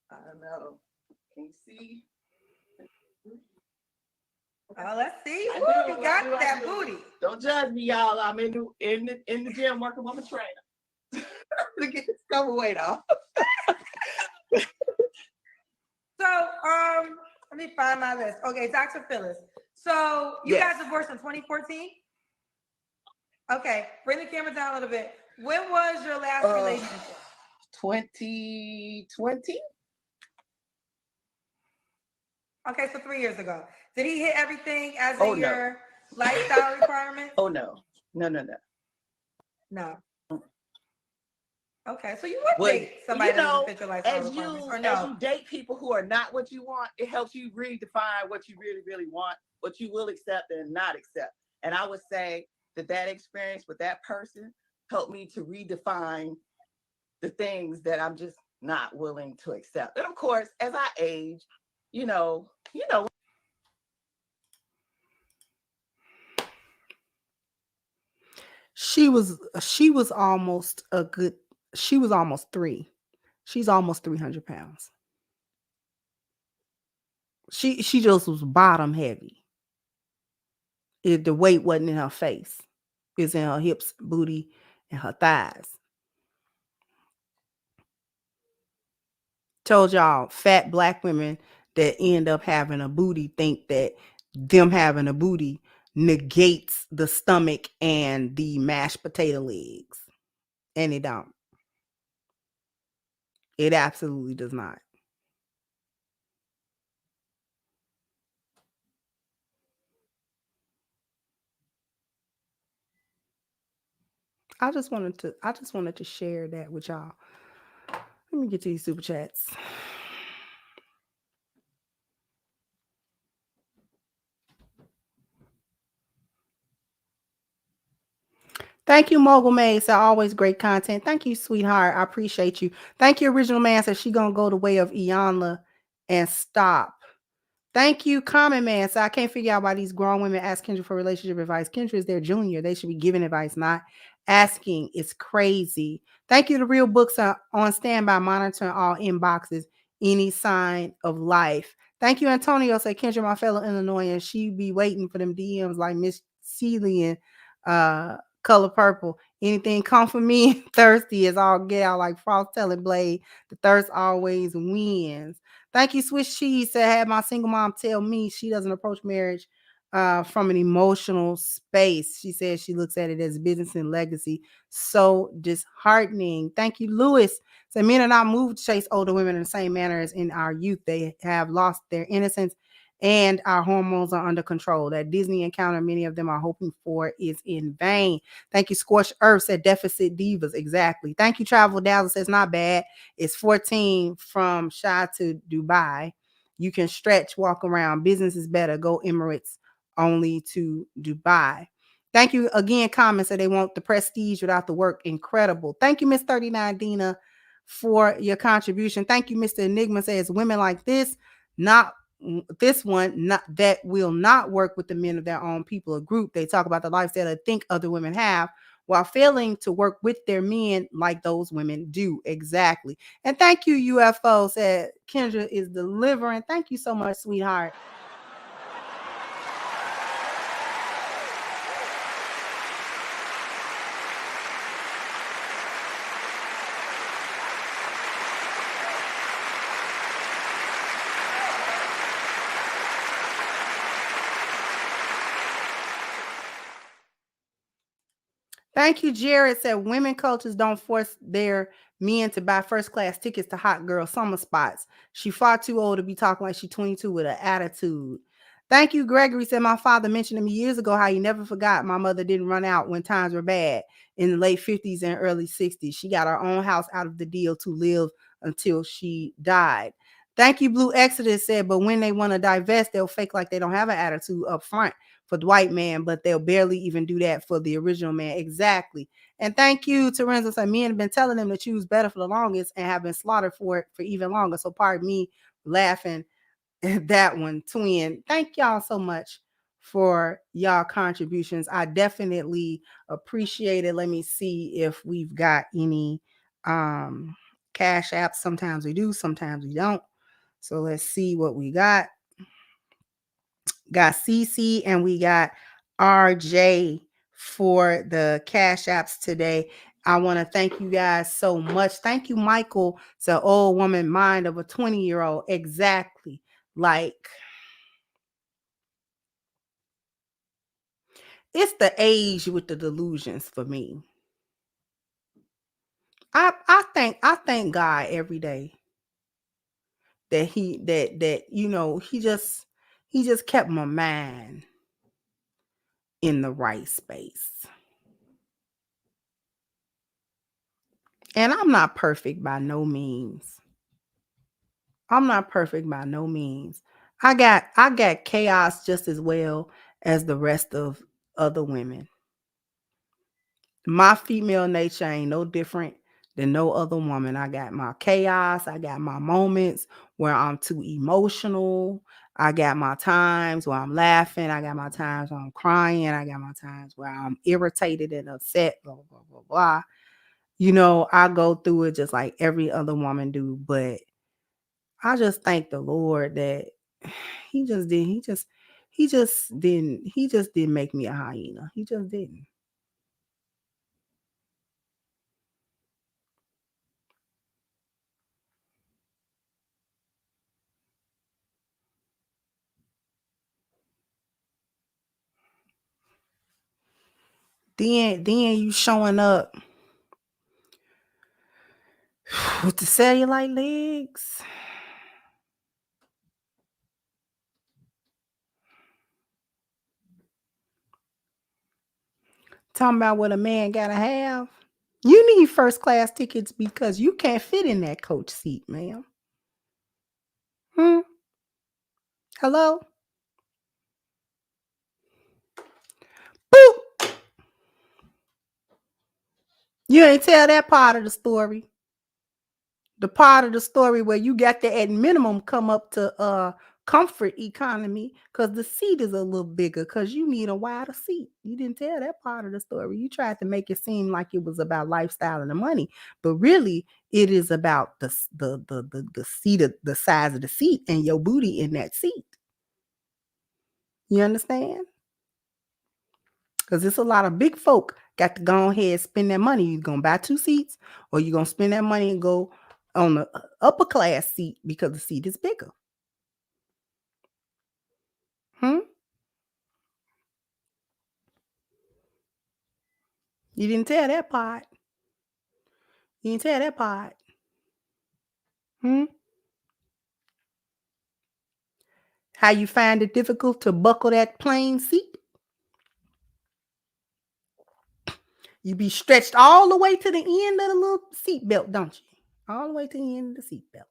I don't know. Can you see? Oh, let's see. I Woo, do, you I got do, I that do. booty. Don't judge me, y'all. I'm in the gym working with my trainer. To get this cover weight off. So, let me find my list. Okay, Dr. Phyllis. So you Yes. guys divorced in 2014? Okay, bring the camera down a little bit. When was your last relationship? 2020. Okay, so 3 years ago. Did he hit everything as Oh, in no. your lifestyle requirements? Oh, no. No. No. Okay, so you would date somebody that doesn't fit your lifestyle requirements, or as no? you date people who are not what you want, it helps you redefine what you really, really want, what you will accept and not accept. And I would say that experience with that person helped me to redefine the things that I'm just not willing to accept. And of course, as I age, you know. She was almost a good, she was almost 3. She's almost 300 pounds. She just was bottom heavy. The weight wasn't in her face. It's in her hips, booty, and her thighs. Told y'all, fat black women that end up having a booty think that them having a booty negates the stomach and the mashed potato legs. And it don't. It absolutely does not. I just wanted to share that with y'all. Let me get to these super chats. Thank you, Mogul Maze. Always great content. Thank you, sweetheart. I appreciate you. Thank you, Original Man. Says she gonna go the way of Iyanla and stop. Thank you, Common Man. So I can't figure out why these grown women ask Kendra for relationship advice. Kendra is their junior. They should be giving advice, not asking. It's crazy. Thank you. The Real Books are on standby, monitoring all inboxes, any sign of life. Thank you, Antonio. Say Kendra, my fellow Illinoisan, she be waiting for them DMs like Miss Celia, Color Purple. Anything come for me? Thirsty is all get out like Frost telling Blade. The thirst always wins. Thank you, Swiss Cheese. Said had my single mom tell me she doesn't approach marriage from an emotional space. She says she looks at it as business and legacy. So disheartening. Thank you, Lewis. So men are not moved to chase older women in the same manner as in our youth. They have lost their innocence and our hormones are under control. That Disney encounter many of them are hoping for is in vain. Thank you, Scorched Earth. Said deficit divas. Exactly. Thank you, Travel Dazzle. Says not bad. It's 14 from Shy to Dubai. You can stretch, walk around. Business is better. Go Emirates only to Dubai. Thank you again. Comments that they want the prestige without the work. Incredible. Thank you, Miss 39 Dina, for your contribution. Thank you, Mr. Enigma. Says women like this, not this one, not that will not work with the men of their own people or group. They talk about the lifestyle they think other women have while failing to work with their men like those women do. Exactly. And thank you, UFO. Said Kendra is delivering. Thank you so much, sweetheart. Thank you, Jared. Said women coaches don't force their men to buy first class tickets to hot girl summer spots. She far too old to be talking like she's 22 with an attitude. Thank you, Gregory. Said my father mentioned to me years ago how he never forgot my mother didn't run out when times were bad in the late 50s and early 60s. She got her own house out of the deal to live until she died. Thank you, Blue Exodus. Said, but when they want to divest, they'll fake like they don't have an attitude up front for the white man, but they'll barely even do that for the original man. Exactly. And thank you, Terenzo. Said, men have been telling them to choose better for the longest and have been slaughtered for it for even longer. So pardon me laughing at that one, twin. Thank y'all so much for y'all contributions. I definitely appreciate it. Let me see if we've got any cash apps. Sometimes we do, sometimes we don't. So let's see what we got. Got CC and we got RJ for the cash apps today. I want to thank you guys so much. Thank you, Michael. It's an old woman mind of a 20-year-old. Exactly. Like, it's the age with the delusions for me. I thank God every day that he just kept my mind in the right space. And I'm not perfect by no means. I'm not perfect by no means. I got chaos just as well as the rest of other women. My female nature ain't no different than no other woman. I got my chaos. I got my moments where I'm too emotional. I got my times where I'm laughing. I got my times where I'm crying. I got my times where I'm irritated and upset, blah, blah, blah, blah. You know, I go through it just like every other woman do, but I just thank the Lord that he just didn't make me a hyena. He just didn't. Then you showing up with the cellulite legs. Talking about what a man gotta have. You need first class tickets because you can't fit in that coach seat, ma'am. Hello? Boop! You ain't tell that part of the story. The part of the story where you got to at minimum come up to comfort economy because the seat is a little bigger because you need a wider seat. You didn't tell that part of the story. You tried to make it seem like it was about lifestyle and the money, but really it is about the seat, of the size of the seat and your booty in that seat. You understand? Because it's a lot of big folk got to go ahead and spend their money. You're gonna buy 2 seats, or you're gonna spend that money and go on the upper class seat because the seat is bigger. You didn't tell that part. You didn't tell that part. How you find it difficult to buckle that plain seat? You be stretched all the way to the end of the little seat belt, don't you? All the way to the end of the seat belt.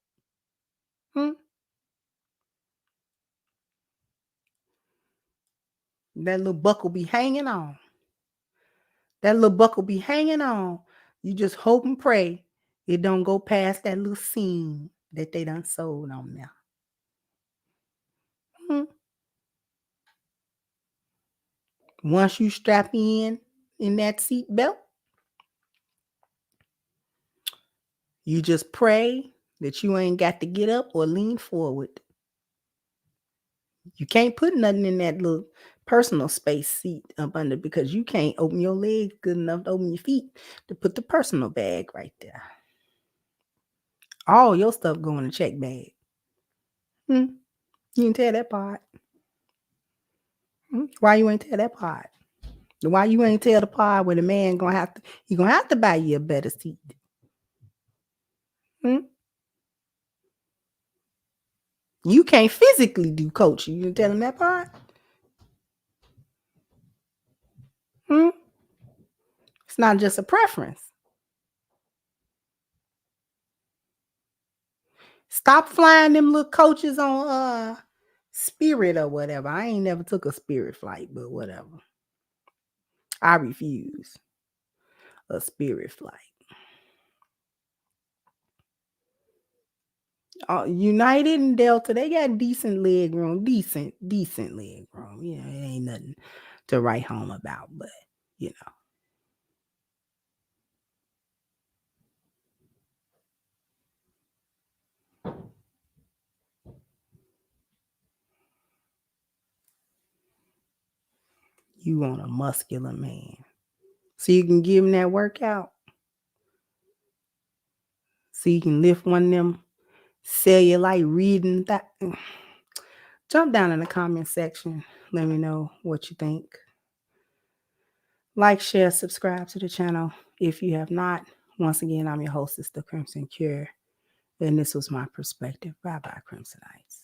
That little buckle be hanging on. That little buckle be hanging on. You just hope and pray it don't go past that little seam that they done sewed on there. Once you strap in that seat belt, you just pray that you ain't got to get up or lean forward. You can't put nothing in that little personal space seat up under because you can't open your legs good enough to open your feet to put the personal bag right there. All your stuff go in the check bag. You didn't tell that part. Why you ain't tell that part? Why you ain't tell the pod where the man gonna have to buy you a better seat? You can't physically do coaching. You tell him that part? It's not just a preference. Stop flying them little coaches on Spirit or whatever. I ain't never took a Spirit flight, but whatever. I refuse a Spirit flight. United and Delta, they got decent leg room. Decent leg room. You know, it ain't nothing to write home about, but you know. You want a muscular man. So you can give him that workout. So you can lift one of them cellulite reading that. Jump down in the comment section. Let me know what you think. Like, share, subscribe to the channel if you have not. Once again, I'm your hostess, The Crimson Cure. And this was my perspective. Bye-bye, Crimsonites.